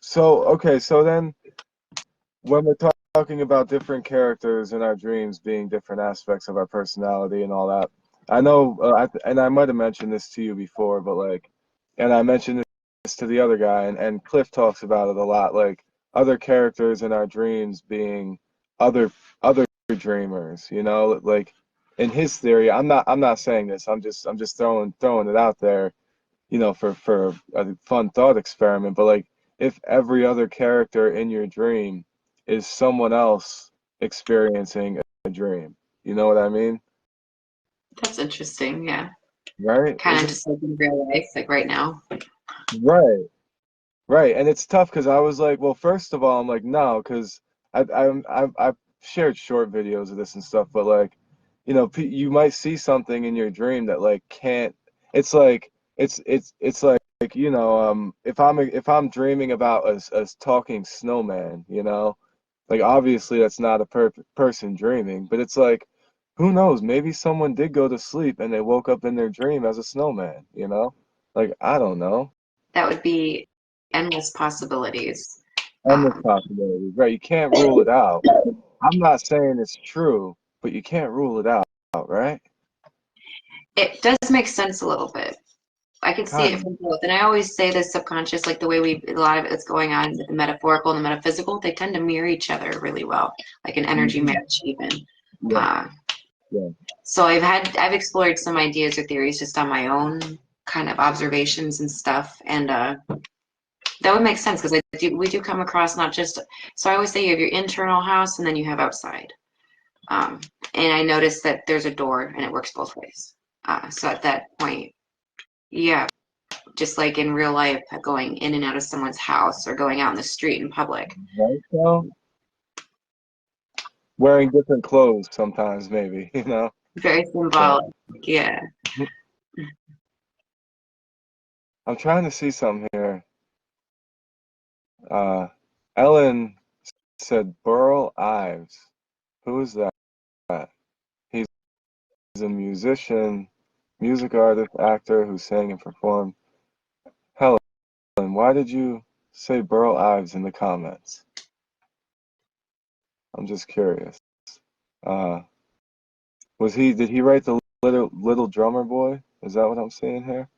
So okay, so then when we're talking about different characters in our dreams being different aspects of our personality and all that, I know, and I might have mentioned this to you before, but like, and I mentioned this to the other guy, and Cliff talks about it a lot, like other characters in our dreams being other dreamers, like in his theory. I'm not saying this. I'm just throwing it out there, for a fun thought experiment. But like, if every other character in your dream is someone else experiencing a dream, you know what I mean? that's interesting. Yeah, Right? kind of just like in real life, like right now. Right, right. And it's tough because I was like, well, first of all, I'm like, no, because I've shared short videos of this and stuff, but like, you might see something in your dream that like can't. It's like it's like if I'm dreaming about a talking snowman, like obviously that's not a person dreaming, but it's like, who knows? Maybe someone did go to sleep and they woke up in their dream as a snowman, Like I don't know. That would be endless possibilities. Endless Um, possibilities, right? You can't rule it out. I'm not saying it's true, but you can't rule it out, right? it does make sense a little bit. I can see Kind it from both. And I always say the subconscious, like the way a lot of it's going on with the metaphorical and the metaphysical, they tend to mirror each other really well, like an of. energy Hmm. match even. Yeah, Uh, yeah. so I've explored some ideas or theories just on my own kind of observations and stuff. And that would make sense because we do come across not just, so I always say you have your internal house and then you have outside. Um, and I noticed that there's a door and it works both ways. So at that point, yeah, just like in real life, going in and out of someone's house or going out in the street in public. Right. So wearing different clothes sometimes, maybe, Very Yeah. symbolic. Yeah. I'm trying to see something here. Uh, Ellen said Burl Ives. Who is that? He's a musician, music artist, actor who sang and performed. Helen, why did you say Burl Ives in the comments? I'm just curious. Uh, did he write the little drummer boy? Is that what I'm seeing here?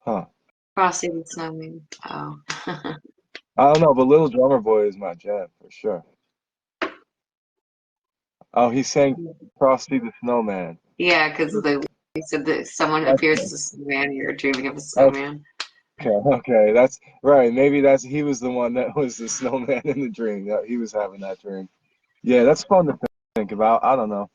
Huh. Crossing the snowman. Oh. I don't know, but Little Drummer Boy is my jam for sure. Oh, he sang Frosty the Snowman. Yeah, because they said that someone appears as a snowman. You're dreaming of a Okay, snowman. okay, that's right. Maybe that's he was the one that was the snowman in the dream. That he was having that dream. Yeah, that's fun to think about. I don't know.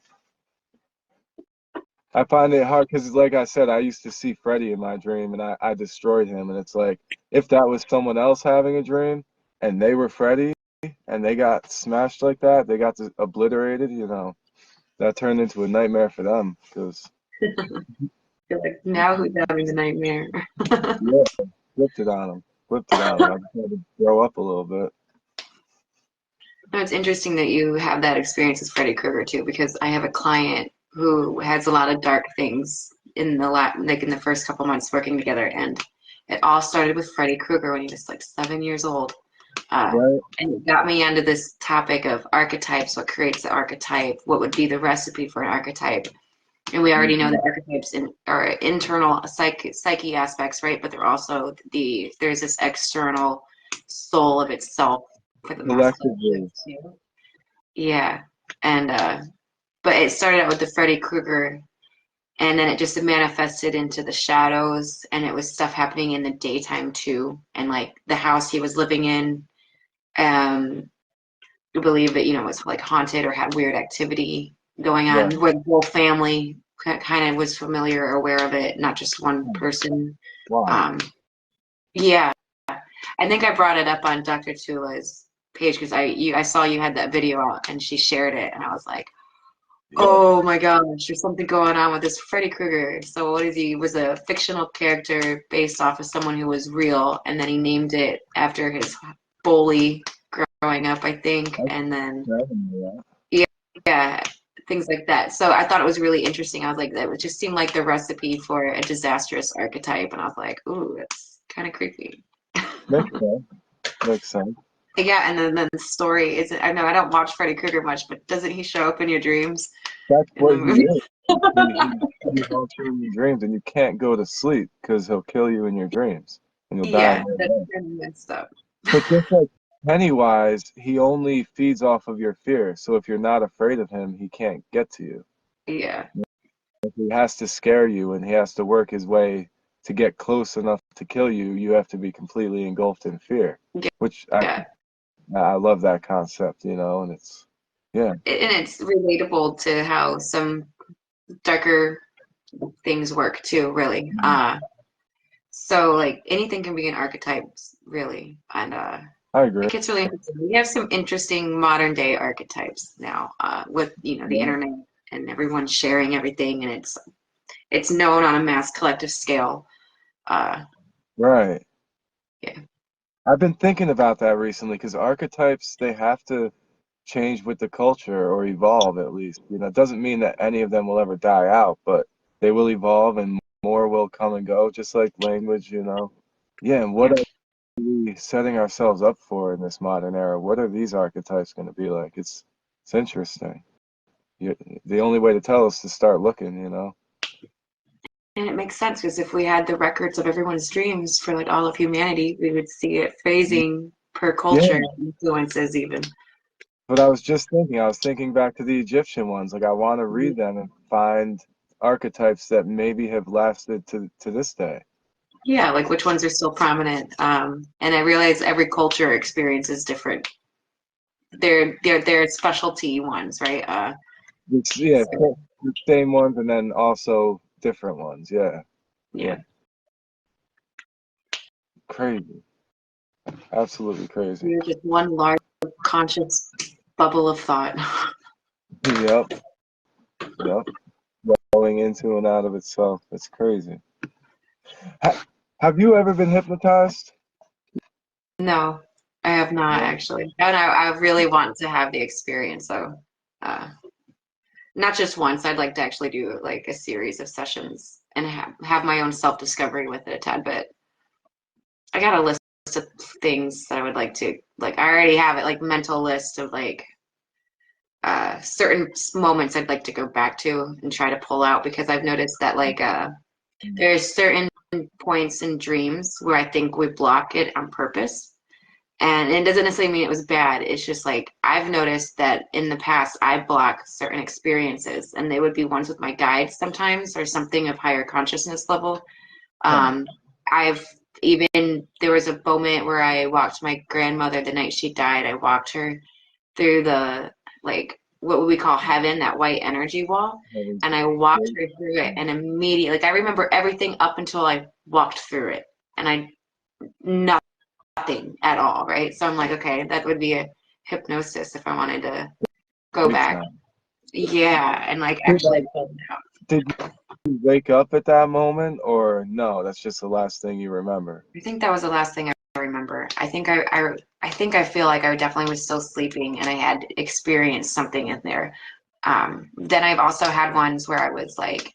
I find it hard because, like I said, I used to see Freddy in my dream, and I destroyed him. And it's like if that was someone else having a dream, and they were Freddy, and they got smashed like that, they got obliterated. That turned into a nightmare for them. Because You're like, now who's having the nightmare? yeah, flipped it on them. Flipped it on them. I just had to grow up a little bit. No, it's interesting that you have that experience with Freddy Krueger too, because I have a client who has a lot of dark things in like in the first couple months working together, and it all started with Freddy Krueger when he was like 7 years old. Right? And it got me onto this topic of archetypes, what creates the archetype, what would be the recipe for an archetype. And we already know Hmm. that archetypes are internal psyche aspects, right? But they're also there's this external soul of itself for the masculine Collectively, too. Yeah, and but it started out with the Freddy Krueger, and then it just manifested into the shadows, and it was stuff happening in the daytime too, and like the house he was living in, we believe that was like haunted or had weird activity going on, right? where the whole family kind of was familiar or aware of it, not just one person. Wow. Um, yeah, I think I brought it up on Dr. Tula's page because I saw you had that video out and she shared it, and I was like, Yeah. oh my gosh, there's something going on with this Freddy Krueger. So what is he? Was a fictional character based off of someone who was real, and then he named it after his bully growing up, I think, That's and then yeah. yeah, yeah, things like that. So I thought it was really interesting. I was like, that would just seem like the recipe for a disastrous archetype, and I was like, ooh, that's kind of creepy. Makes sense. Makes sense. Yeah, and then the story is, I know I don't watch Freddy Krueger much, but doesn't he show up in your dreams That's in what the he movie? is. He haunts you in your dreams, and you can't go to sleep because he'll kill you in your dreams, and you'll die Yeah, in your that's bed. kind of messed up. But just like Pennywise, he only feeds off of your fear. So if you're not afraid of him, he can't get to you. Yeah, He has to scare you, and he has to work his way to get close enough to kill you. You have to be completely engulfed in fear, yeah, which yeah. I love that concept, and it's yeah. And it's relatable to how some darker things work too, really. So like anything can be an archetype, really, and I agree. it gets really interesting. We have some interesting modern day archetypes now, with the Yeah. internet and everyone sharing everything, and it's known on a mass collective scale. Uh, Right. yeah, I've been thinking about that recently because archetypes, they have to change with the culture or evolve at least. It doesn't mean that any of them will ever die out, but they will evolve and more will come and go, just like language. Yeah, and what yeah. are we setting ourselves up for in this modern era? What are these archetypes going to be like? It's interesting. You, the only way to tell is to start looking. And it makes sense because if we had the records of everyone's dreams for like all of humanity, we would see it phasing per Yeah, culture, influences even. but I was just thinking, I was thinking back to the Egyptian ones. Like I want to read them and find archetypes that maybe have lasted to this day. Yeah, like which ones are still prominent. And I realize every culture experience is different. They're specialty ones, right? Yeah, So, the same ones and then also different ones. Yeah, yeah, yeah. crazy, absolutely crazy. You're just one large conscious bubble of thought. Yep, yep. Going into and out of itself. It's crazy. Ha have you ever been hypnotized? No, I have not No. actually. And I really want to have the experience, so uh, not just once. I'd like to actually do like a series of sessions and have my own self-discovery with it a tad bit. I got a list of things that I would like to like. I already have it, like mental list of like certain moments I'd like to go back to and try to pull out because I've noticed that like there's certain points in dreams where I think we block it on purpose. And it doesn't necessarily mean it was bad. It's just like I've noticed that in the past I block certain experiences, and they would be ones with my guides sometimes, or something of higher consciousness level. Huh. Um, I've even there was a moment where I walked my grandmother the night she died. I walked her through the like what we call heaven, that white energy wall, That was and I walked great. her through it, and immediately, like I remember everything up until I walked through it, and I nothing at all, right? So I'm like, okay, that would be a hypnosis if I wanted to go Big back. time. Yeah, and like Did, actually pull it out. did you wake up at that moment, or no? That's just the last thing you remember. I think that was the last thing I remember. I think I feel like I definitely was still sleeping and I had experienced something in there. Then I've also had ones where I was like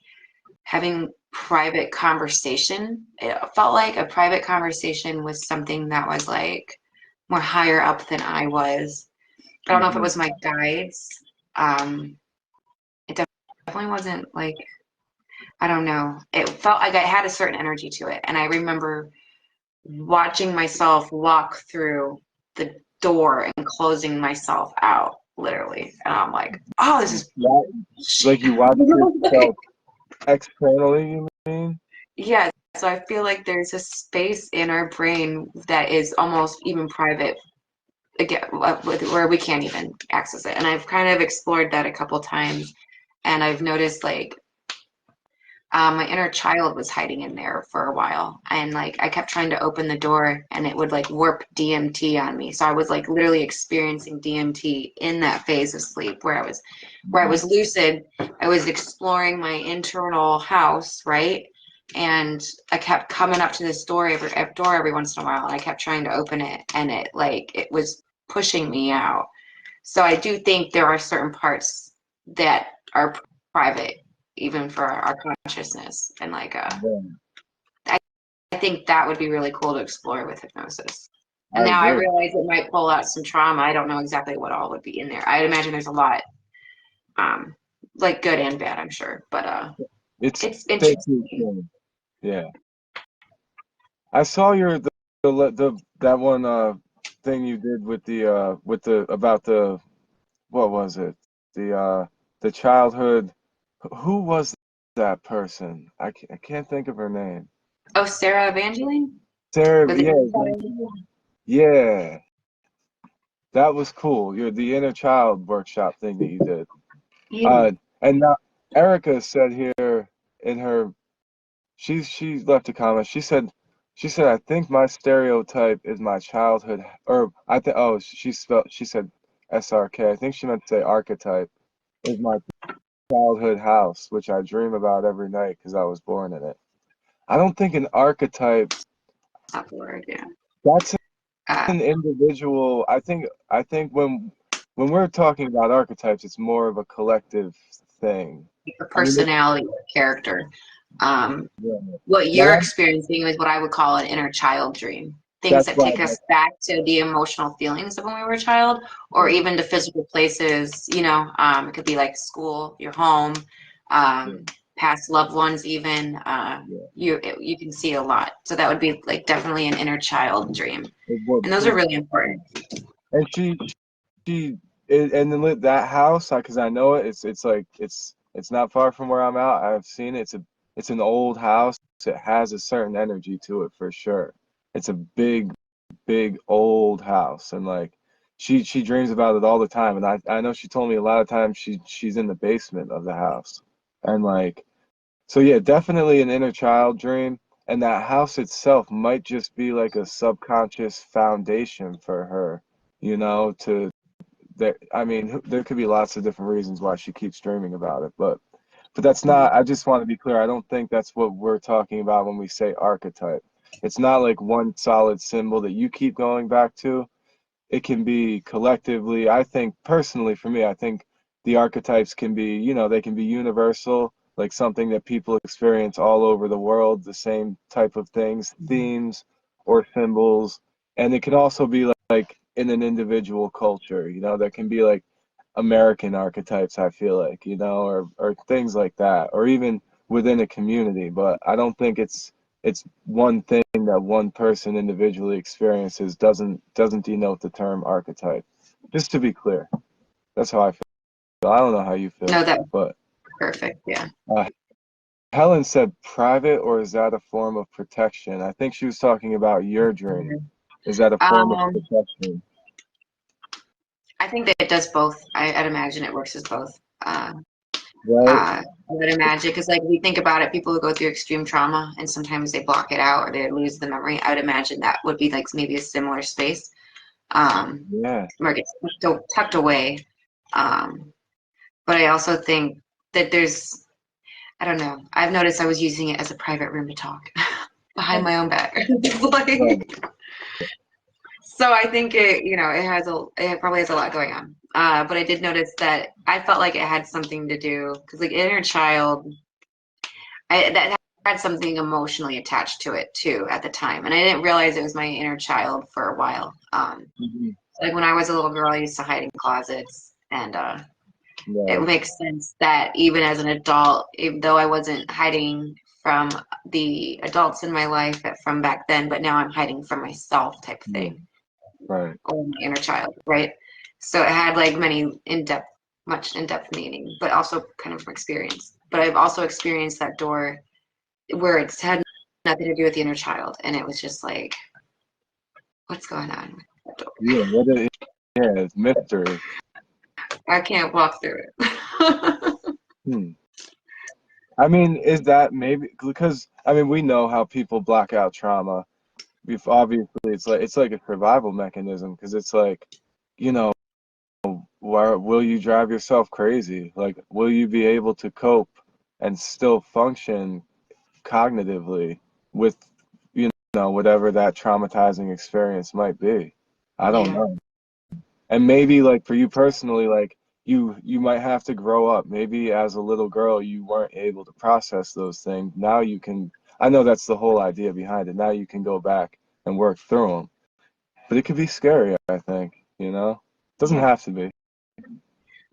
having private conversation. It felt like a private conversation with something that was like more higher up than I was. I don't know if it Hmm. was my guides. Um, it definitely wasn't like, I don't know. It felt like I had a certain energy to it. And I remember watching myself walk through the door and closing myself out, literally. And I'm like, oh, this is. Yeah, like you watched yourself externally, you mean? Yeah. So I feel like there's a space in our brain that is almost even private, again, where we can't even access it. And I've kind of explored that a couple times. And I've noticed like my inner child was hiding in there for a while, and like I kept trying to open the door and it would like warp DMT on me, so I was like literally experiencing DMT in that phase of sleep where I was lucid. I was exploring my internal house, right? And I kept coming up to this door every once in a while, and I kept trying to open it, and it was pushing me out. So I do think there are certain parts that are private, even for our consciousness. And like, Yeah, I, I think that would be really cool to explore with hypnosis. And I now I agree. realize it might pull out some trauma. I don't know exactly what all would be in there. I'd imagine there's a lot, um, like good and bad, I'm sure. But It's it's safety. interesting. Yeah, I saw the that one thing you did with the about the what was it? The childhood. Who was that person? I can't think of her name. Oh, Sarah Evangeline Sarah. with the Yeah, inner child. yeah. That was cool. You're the inner child workshop thing that you did. Yeah. Uh, and now Erica said here in her, she left a comment. She said, I think my stereotype is my childhood, or I think, oh, she said SRK. I think she meant to say archetype is my childhood house, which I dream about every night because I was born in it. I don't think an archetype, That's the word. Yeah. that's Uh, an individual. I think when we're talking about archetypes, it's more of a collective thing. a I mean, personality or character. Um, yeah. what you're Now experiencing is what I would call an inner child dream. Things that's that why take us back to the emotional feelings of when we were a child, or yeah, even to physical places. It could be like school, your home, yeah, past loved ones, even. yeah. You can see a lot. So that would be like definitely an inner child dream, It would and those are be. really important. And she and then that house, because I know it. It's like it's not far from where I'm at. I've seen it. It's an old house. It has a certain energy to it for sure. It's a big old house, and like she dreams about it all the time. And I know she told me a lot of times she's in the basement of the house, and like so yeah, definitely an inner child dream. And that house itself might just be like a subconscious foundation for her, to there. I mean, there could be lots of different reasons why she keeps dreaming about it, but that's not. I just want to be clear. I don't think that's what we're talking about when we say archetype. It's not like one solid symbol that you keep going back to. It can be collectively. I think personally for me, I think the archetypes can be, they can be universal, like something that people experience all over the world, the same type of things, themes or symbols. And it can also be like in an individual culture, there can be like American archetypes, I feel like, or things like that, or even within a community. But I don't think it's one thing that one person individually experiences doesn't denote the term archetype. Just to be clear, that's how I feel. I don't know how you feel, No, that's but perfect. Yeah. uh, Helen said private, or is that a form of protection? I think she was talking about your dream. Is that a form of Um, protection? I think that it does both. I'd imagine it works as both. Right? I would imagine because, like, we think about it, people who go through extreme trauma and sometimes they block it out or they lose the memory. I would imagine that would be like maybe a similar space, Yeah. where it gets tucked away. Um, but I also think that there's, I don't know. I've noticed I was using it as a private room to talk behind Right. my own back. Right. Like, so I think it, it probably has a lot going on. But I did notice that I felt like it had something to do because, like, inner child, that had something emotionally attached to it too at the time, and I didn't realize it was my inner child for a while. Mhm. Like when I was a little girl, I used to hide in closets, and it Right. makes sense that even as an adult, even though I wasn't hiding from the adults in my life from back then, but now I'm hiding from myself type of Yeah. thing, Right. or my inner child, right? So it had like much in-depth meaning, but also kind of from experience. But I've also experienced that door where it's had nothing to do with the inner child, and it was just like, what's going on with that door? Yeah. Yeah, it's mystery. I can't walk through it. Hmm. I mean, is that maybe because I mean we know how people block out trauma. We've obviously it's like a survival mechanism because it's like, you know, where will you drive yourself crazy? Like, will you be able to cope and still function cognitively with, whatever that traumatizing experience might be? I don't Yeah, know. And maybe like for you personally, like you might have to grow up. Maybe as a little girl you weren't able to process those things. Now you can. I know that's the whole idea behind it. Now you can go back and work through them. But it could be scary, I think, Doesn't yeah. have to be.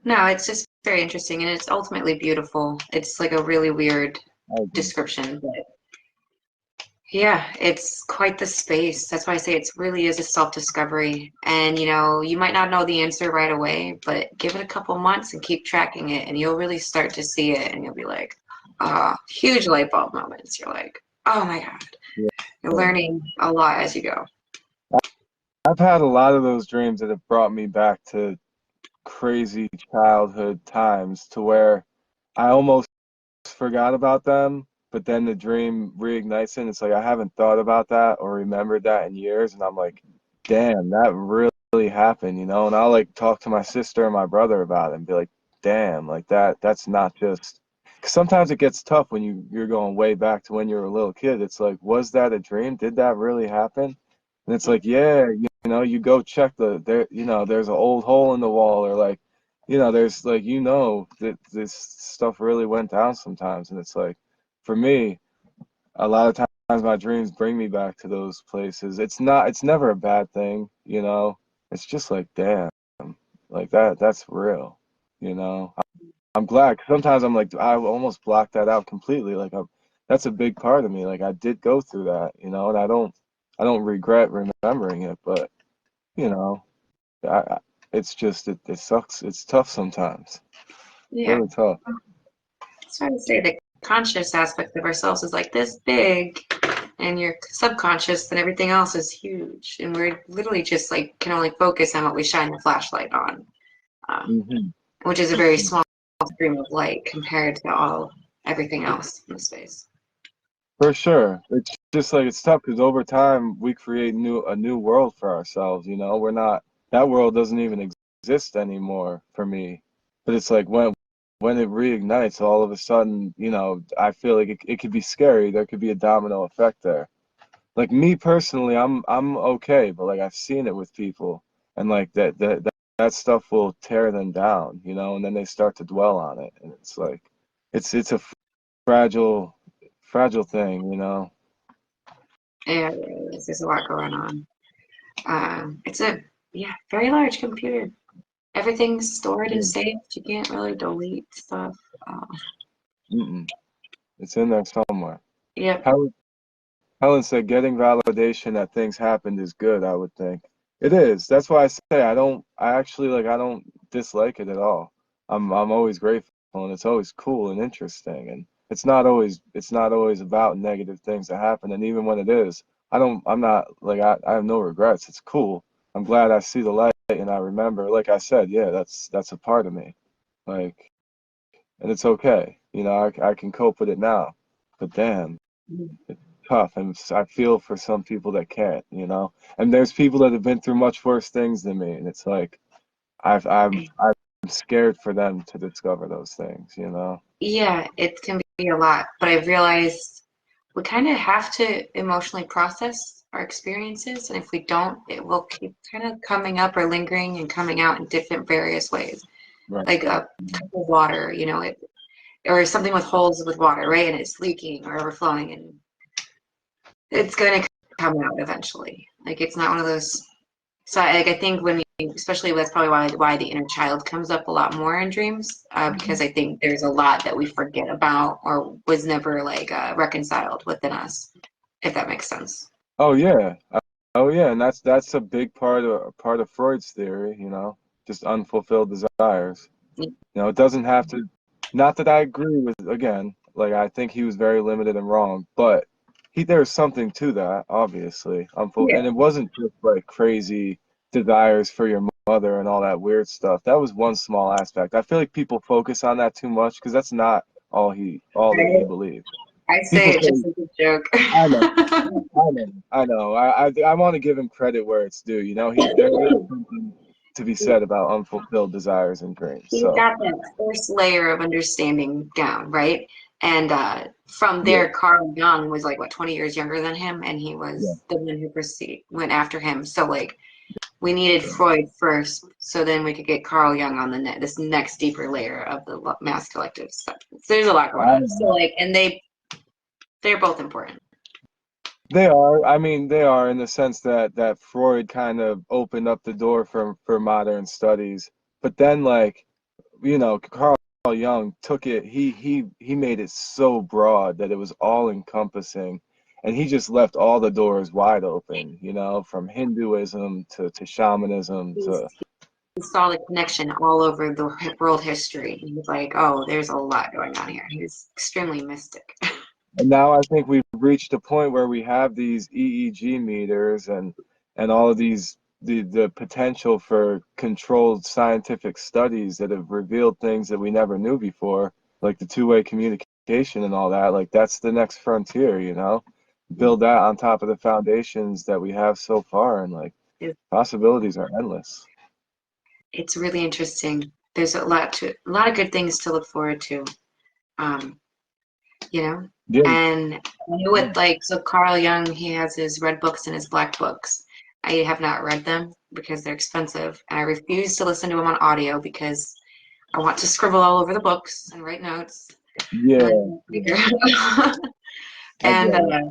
No, it's just very interesting, and it's ultimately beautiful. It's like a really weird I agree. description, but yeah, it's quite the space. That's why I say it's really is a self-discovery. And you might not know the answer right away, but give it a couple months and keep tracking it, and you'll really start to see it, and you'll be like, huge light bulb moments. You're like, oh my God. Yeah. You're learning a lot as you go. I've had a lot of those dreams that have brought me back to crazy childhood times to where I almost forgot about them, but then the dream reignites it. And it's like I haven't thought about that or remembered that in years, and I'm like, damn, that really happened. And I'll like talk to my sister and my brother about it and be like, damn, like that's not just. 'Cause sometimes it gets tough when you're going way back to when you were a little kid. It's like, was that a dream? Did that really happen? And it's like, yeah, you go check there's an old hole in the wall, or like, there's like, that this stuff really went down sometimes. And it's like, for me, a lot of times my dreams bring me back to those places. It's never a bad thing. It's just like, damn, like that's real, you know. I'm glad. 'Cause sometimes I'm like, I almost blocked that out completely. Like, that's a big part of me. Like, I did go through that, and I don't regret remembering it. But you know, it's just it sucks. It's tough sometimes. Yeah. Really tough. That's why I say the conscious aspect of ourselves is like this big, and your subconscious and everything else is huge. And we're literally just like can only focus on what we shine the flashlight on, Hmm. which is a very small stream of light compared to everything else in the space. For sure. It's just like it's tough because over time we create a new world for ourselves. We're not that world doesn't even exist anymore for me. But it's like when it reignites, all of a sudden, I feel like it could be scary. There could be a domino effect there. Like me personally, I'm okay, but like I've seen it with people, and like that stuff will tear them down, and then they start to dwell on it, and it's like it's a fragile fragile thing. Yeah, there's a lot going on. It's a very large computer. Everything's stored and Yeah. saved. You can't really delete stuff. Uh, Mm-mm. It's in there somewhere. yep. How Helen said getting validation that things happened is good, I would think. It is. That's why I say I actually like I don't dislike it at all. I'm always grateful and it's always cool and interesting and it's not always about negative things that happen and even when it is, I'm not like I have no regrets. It's cool. I'm glad I see the light and I remember, like I said, yeah, that's a part of me. Like and it's okay. You know, I can cope with it now. But damn, tough, and I feel for some people that can't, you know. And there's people that have been through much worse things than me, and it's like I'm scared for them to discover those things, you know. Yeah, it can be a lot, but I've realized we kind of have to emotionally process our experiences, and if we don't, it will keep kind of coming up or lingering and coming out in different various ways. Right. Like a cup of water, or something with holes with water, right? And it's leaking or overflowing, and it's going to come out eventually. Like it's not one of those. So like I think especially that's probably why the inner child comes up a lot more in dreams, because I think there's a lot that we forget about or was never like reconciled within us, if that makes sense. Oh yeah. Oh yeah, and that's a big part of Freud's theory, you know, just unfulfilled desires. You know, it doesn't have to, not that I agree with, again, like I think he was very limited and wrong, but there's something to that, obviously. And Yeah. it wasn't just like crazy desires for your mother and all that weird stuff. That was one small aspect. I feel like people focus on that too much because that's not all that he I, believed. I People say it say, just as a joke. I know, I know, I know. I want to give him credit where it's due. You know, there is something to be said about unfulfilled desires and dreams. He So, got that first layer of understanding down, right? And from yeah. there, Carl Jung was like what 20 years younger than him, and he Yeah. was the one who went after him. So like we needed Freud first, so then we could get Carl Jung on this next deeper layer of the mass collective stuff. So there's a lot going on. So like, and they're both important. They are. I mean, they are in the sense that Freud kind of opened up the door for modern studies. But then, like, you know, Carl Jung took it. He made it so broad that it was all encompassing, and he just left all the doors wide open. You know, from Hinduism to shamanism He's, to he saw the connection all over the world history. He was like, oh, there's a lot going on here. He was extremely mystic. and now I think we've reached a point where we have these EEG meters and all of these the potential for controlled scientific studies that have revealed things that we never knew before, like the two-way communication and all that. Like that's the next frontier, you know? Build that on top of the foundations that we have so far, and like possibilities are endless. It's really interesting. There's a lot of good things to look forward to. Um, you know, Yeah, and I knew yeah. with like so Carl Jung, he has his red books and his black books. I have not read them because they're expensive, and I refuse to listen to them on audio because I want to scribble all over the books and write notes. Yeah, And, yeah. I and get it.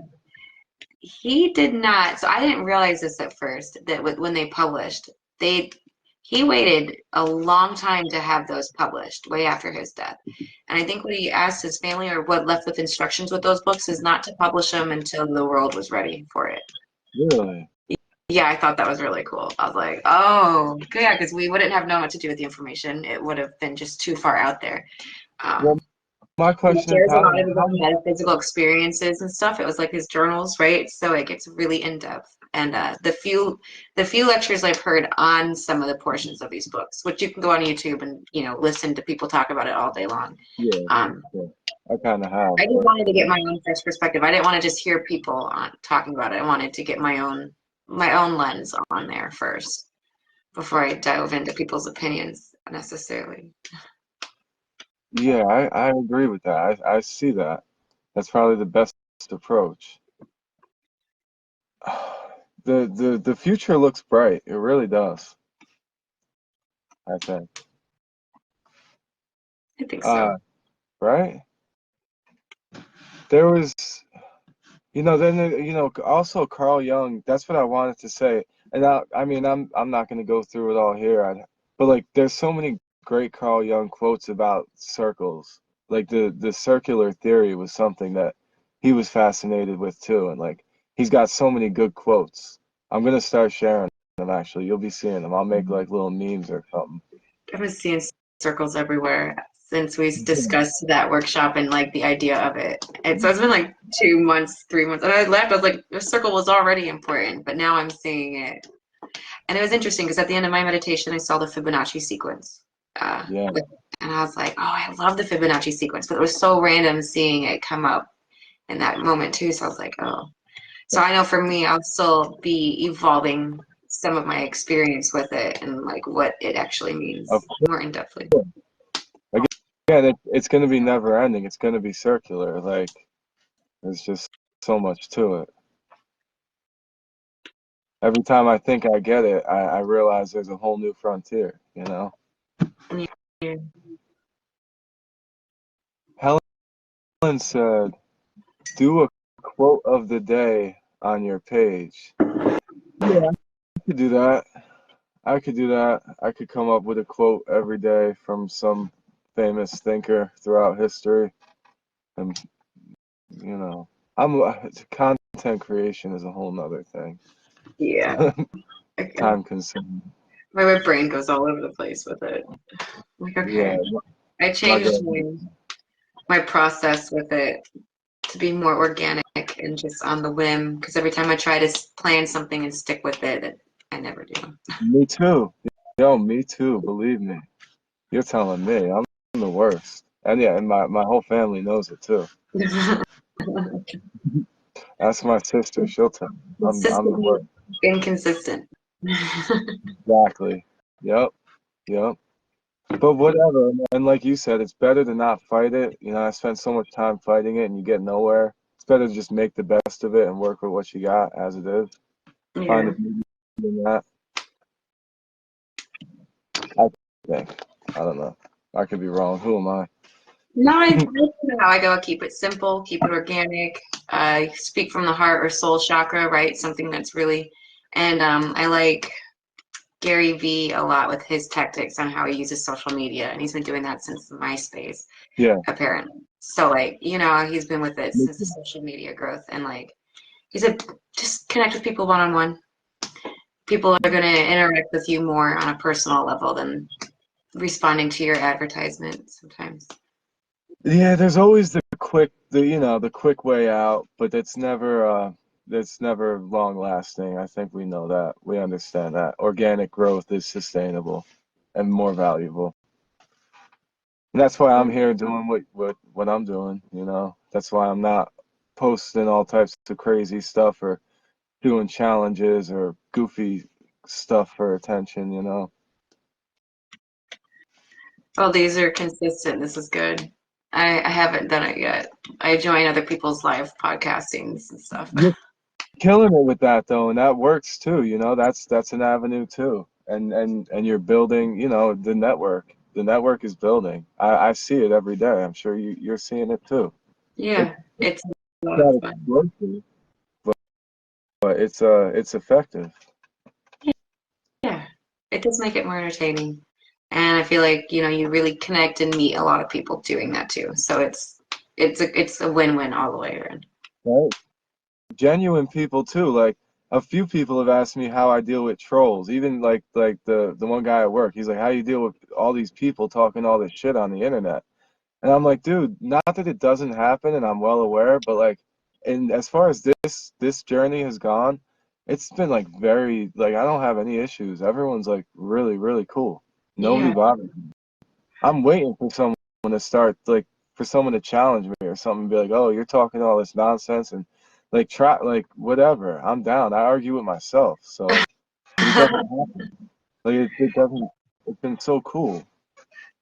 he did not. So I didn't realize this at first that when they published, they he waited a long time to have those published, way after his death. And I think what he asked his family or what left with instructions with those books is not to publish them until the world was ready for it. Really? Yeah, I thought that was really cool. I was like, oh, yeah, because we wouldn't have known what to do with the information. It would have been just too far out there. Um, Well, my he question is shares a lot of his own metaphysical experiences and stuff. It was like his journals, right? So it gets really in depth. And the few lectures I've heard on some of the portions of these books, which you can go on YouTube and listen to people talk about it all day long. yeah, Um, yeah. I kind of have, I just but wanted to get my own fresh perspective. I didn't want to just hear people talking about it. I wanted to get my own lens on there first before I dove into people's opinions necessarily. yeah, I agree with that. I see that. That's probably the best approach. The future looks bright. It really does, I think. I think so. Uh, right? There was, also Carl Jung, that's what I wanted to say. And I mean, I'm not going to go through it all here. But like there's so many great Carl Jung quotes about circles. Like the circular theory was something that he was fascinated with too. And like He's got so many good quotes. I'm gonna start sharing them actually. You'll be seeing them. I'll make like little memes or something. I've been seeing circles everywhere since we discussed that workshop and like the idea of it. And so it's been like 2 months, 3 months. And I left, I was like, the circle was already important, but now I'm seeing it. And it was interesting because at the end of my meditation, I saw the Fibonacci sequence. Yeah. And I was like, oh, I love the Fibonacci sequence, but it was so random seeing it come up in that moment too. So I was like, oh. So I know for me, I'll still be evolving some of my experience with it and like what it actually Of means more in depthly. course. Again, it's gonna be never ending. It's gonna be circular. Like there's just so much to it. Every time I think I get it, I realize there's a whole new frontier, you know? Yeah. Helen said, do a quote of the day on your page. Yeah, I could do that. I could do that. I could come up with a quote every day from some famous thinker throughout history. And, you know, content creation is a whole nother thing. Yeah. Time consuming. My brain goes all over the place with it. Like, okay. Yeah. I changed my process with it to be more organic and just on the whim because every time I try to plan something and stick with it, I never do. Me too. Yo, me too. Believe me. You're telling me. I'm the worst. And yeah, and my whole family knows it too. Ask my sister. She'll tell me. I'm the Consistently worst. inconsistent. Exactly. Yep. Yep. But whatever. And like you said, it's better to not fight it. You know, I spent so much time fighting it and you get nowhere. It's better to just make the best of it and work with what you got as it is. Find Yeah. the beauty in that. I think. I don't know. I could be wrong. Who am I? No, I know how I go. Keep it simple, keep it organic. Speak from the heart or soul chakra, right? Something that's really, and I like Gary Vee a lot with his tactics on how he uses social media, and he's been doing that since MySpace, Yeah. apparently. So like, he's been with it since the social media growth, and like, he said, just connect with people one on one. People are going to interact with you more on a personal level than responding to your advertisement sometimes. Yeah, there's always the quick way out, but that's never long lasting. I think we know that. We understand that. Organic growth is sustainable and more valuable. And that's why I'm here doing what I'm doing, you know. That's why I'm not posting all types of crazy stuff or doing challenges or goofy stuff for attention, you know. Oh, these are consistent. This is good. I haven't done it yet. I join other people's live podcastings and stuff. You're killing it with that though, and that works too, you know. That's an avenue too. And you're building, you know, the network. The network is building. I see it every day. I'm sure you're seeing it too. Yeah, it's a lot of Not fun. explosive, but it's effective. Yeah, it does make it more entertaining. And I feel like, you really connect and meet a lot of people doing that too. So it's a win-win all the way around. Right? Genuine people too. Like a few people have asked me how I deal with trolls. Even like the one guy at work. He's like, how you deal with all these people talking all this shit on the internet? And I'm like, dude, not that it doesn't happen, and I'm well aware, but like, and as far as this journey has gone, it's been like very like I don't have any issues. Everyone's like really cool. Nobody Yeah. bothers me. I'm waiting for someone to start like for someone to challenge me or something and be like, oh, you're talking all this nonsense and like try like whatever. I'm down. I argue with myself, so but it doesn't happen. Like it doesn't. It's been so cool.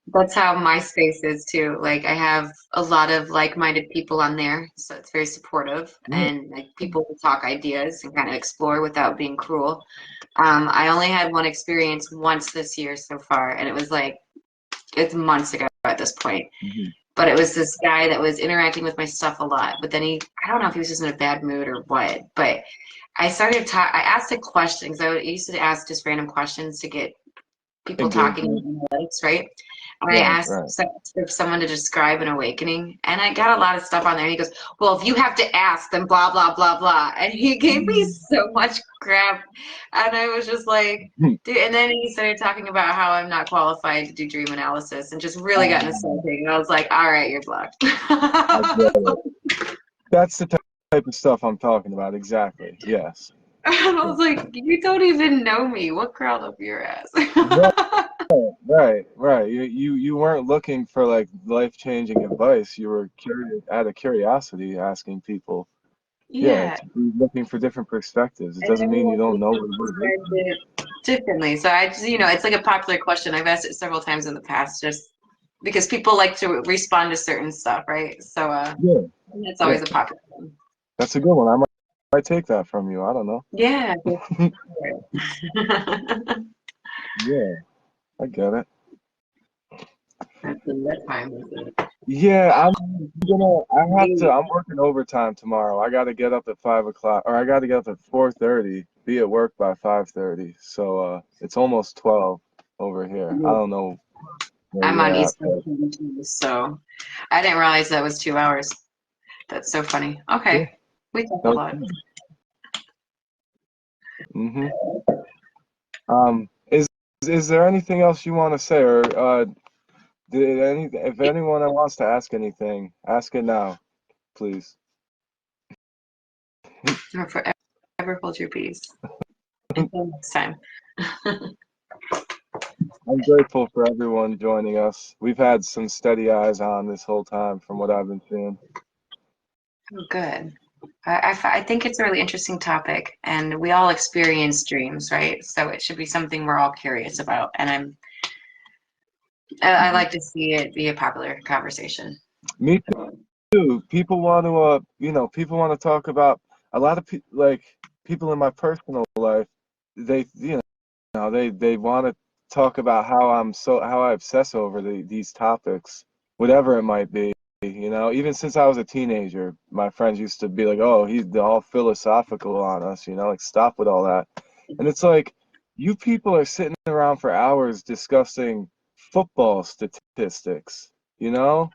That's how my space is too. Like I have a lot of like-minded people on there, so it's very supportive Yeah. and like people will talk ideas and kind of explore without being cruel. I only had one experience once this year so far, and it was like it's months ago at this point. Mhm. But it was this guy that was interacting with my stuff a lot. But then I don't know if he was just in a bad mood or what, but I asked a question because I used to ask just random questions to get people talking Engagement. in analytics, right? I Right, asked right. if someone to describe an awakening, and I got a lot of stuff on there. And he goes, "Well, if you have to ask, then blah blah blah blah," and he gave me so much crap, and I was just like, "Dude!" And then he started talking about how I'm not qualified to do dream analysis, and just really got into something. And I was like, "All right, you're blocked." I get it. That's the type of stuff I'm talking about. Exactly. Yes. And I was like, "You don't even know me. What crawled up your ass?" Right, right, right. You weren't looking for like life-changing advice. You were curious, out of curiosity, asking people. Yeah, Yeah, looking for different perspectives. It and doesn't mean you everyone don't just know what it is. describes it differently. So I just, it's like a popular question. I've asked it several times in the past, just because people like to respond to certain stuff, right? So Yeah, it's yeah. always a popular one. That's a good one. I might take that from you. I don't know. Yeah, go for it. Yeah, I get it. What time is it? Yeah, I'm Eight. working overtime tomorrow. I gotta get up at 5 o'clock, or I gotta get up at 4:30, be at work by 5:30. So it's almost 12 over here. I don't know where I'm you're on at, East but Coast, so I didn't realize that was 2 hours. That's so funny. yeah, Okay, we talk a that lot. mm-hmm. Is there anything else you want to say, or if anyone wants to ask anything, ask it now, please. Forever hold your peace. Until next time. I'm grateful for everyone joining us. We've had some steady eyes on this whole time, from what I've been seeing. Oh, good. I think it's a really interesting topic, and we all experience dreams, right? So it should be something we're all curious about, and I Mhm. like to see it be a popular conversation. Me too. People want to, people want to talk about a lot of like people in my personal life. They, they want to talk about how I obsess over these topics, whatever it might be. Even since I was a teenager, my friends used to be like, "Oh, he's all philosophical on us," like stop with all that. And it's like, you people are sitting around for hours discussing football statistics, you know?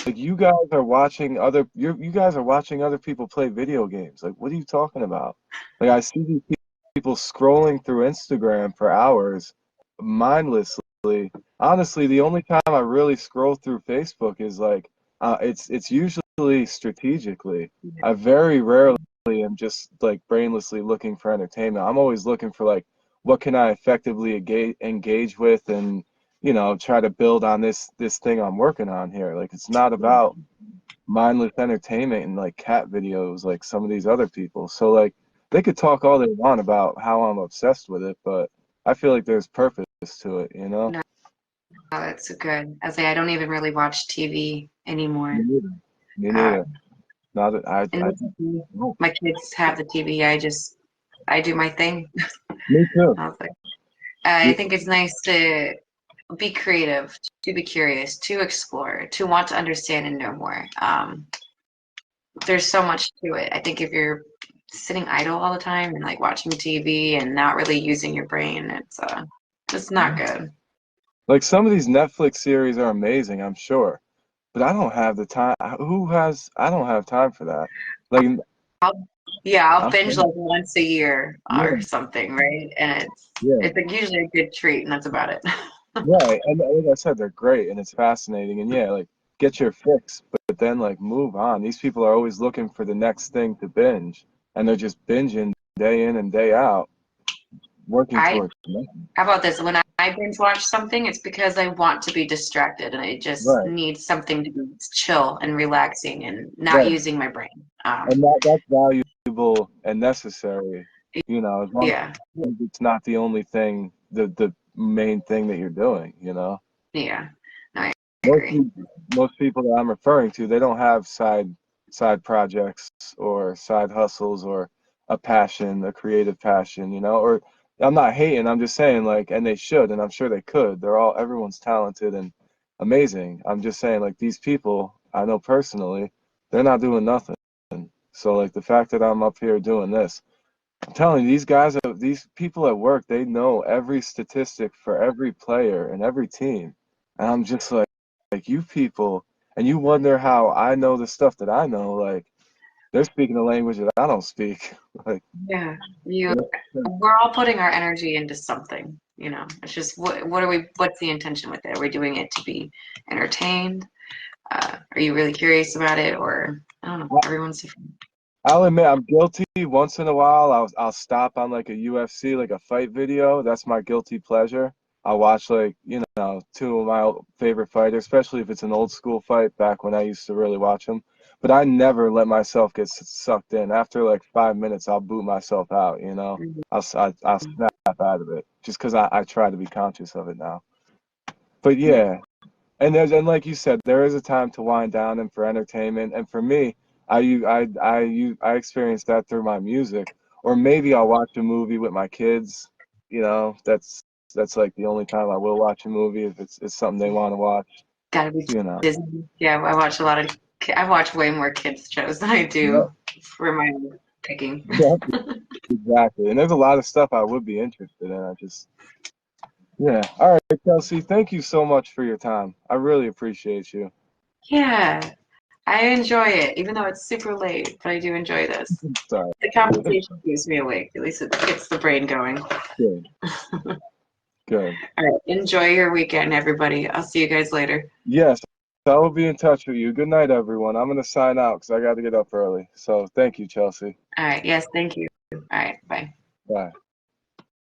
Like you guys are watching you guys are watching other people play video games. Like, what are you talking about? Like, I see these people scrolling through Instagram for hours mindlessly. Honestly, the only time I really scroll through Facebook is like it's usually strategically. I very rarely am just like brainlessly looking for entertainment. I'm always looking for like what can I effectively engage with and try to build on this thing I'm working on here. Like it's not about mindless entertainment and like cat videos like some of these other people. So like they could talk all they want about how I'm obsessed with it, but I feel like there's purpose to it, you know? No, that's good. I say I don't even really watch TV Me anymore. neither. Me Uh, neither. Not that I and my kids have the TV. I do my thing. Me too. I was like, I think it's nice to be creative, to be curious, to explore, to want to understand and know more. There's so much to it. I think if you're sitting idle all the time and like watching TV and not really using your brain, it's not good. Like some of these Netflix series are amazing, I'm sure, but I don't have the time. I don't have time for that. Like Yeah, I'll I'm binge like once a year yeah, or something, right? And yeah. it's like usually a good treat, and that's about it. Right, and like I said, they're great and it's fascinating, and yeah, like get your fix, but then like move on. These people are always looking for the next thing to binge, and they're just binging day in and day out, working I towards nothing. How about this? When I binge watch something, it's because I want to be distracted and I just Right, need something to be chill and relaxing and not right, using my brain. and that's valuable and necessary, as long Yeah, as it's not the only thing, the main thing that you're doing, yeah. No, I Most agree. people, most people that I'm referring to, they don't have side projects or side hustles or a passion, a creative passion, or I'm not hating, I'm just saying like, and they should, and I'm sure they could. Everyone's talented and amazing. I'm just saying like these people I know personally, they're not doing nothing. So like the fact that I'm up here doing this, I'm telling you, these people at work, they know every statistic for every player and every team. And I'm just like you people, and you wonder how I know the stuff that I know. Like, they're speaking a language that I don't speak. Like, Yeah, we're all putting our energy into something, you know. It's just what's the intention with it? Are we doing it to be entertained? Are you really curious about it, or I don't know, everyone's different. I'll admit I'm guilty. Once in a while, I'll stop on like a UFC, like a fight video. That's my guilty pleasure. I'll watch like, two of my favorite fighters, especially if it's an old school fight back when I used to really watch them. But I never let myself get sucked in. After like 5 minutes, I'll boot myself out. I'll snap out of it just because I try to be conscious of it now. But yeah, and like you said, there is a time to wind down and for entertainment. And for me, I experience that through my music, or maybe I'll watch a movie with my kids. That's like the only time I will watch a movie if it's something they want to watch. Gotta be You know. Disney. Yeah, I watch a lot of. I watch way more kids shows than I do Yep. for my picking. Yep. Exactly. And there's a lot of stuff I would be interested in. Yeah. All right, Chelsey. Thank you so much for your time. I really appreciate you. Yeah, I enjoy it, even though it's super late. But I do enjoy this. Sorry. The conversation keeps me awake. At least it gets the brain going. Good. Good. All right, enjoy your weekend, everybody. I'll see you guys later. Yes, I will be in touch with you. Good night, everyone. I'm going to sign out because I got to get up early. So thank you, Chelsey. All right, yes, thank you. All right, bye. Bye.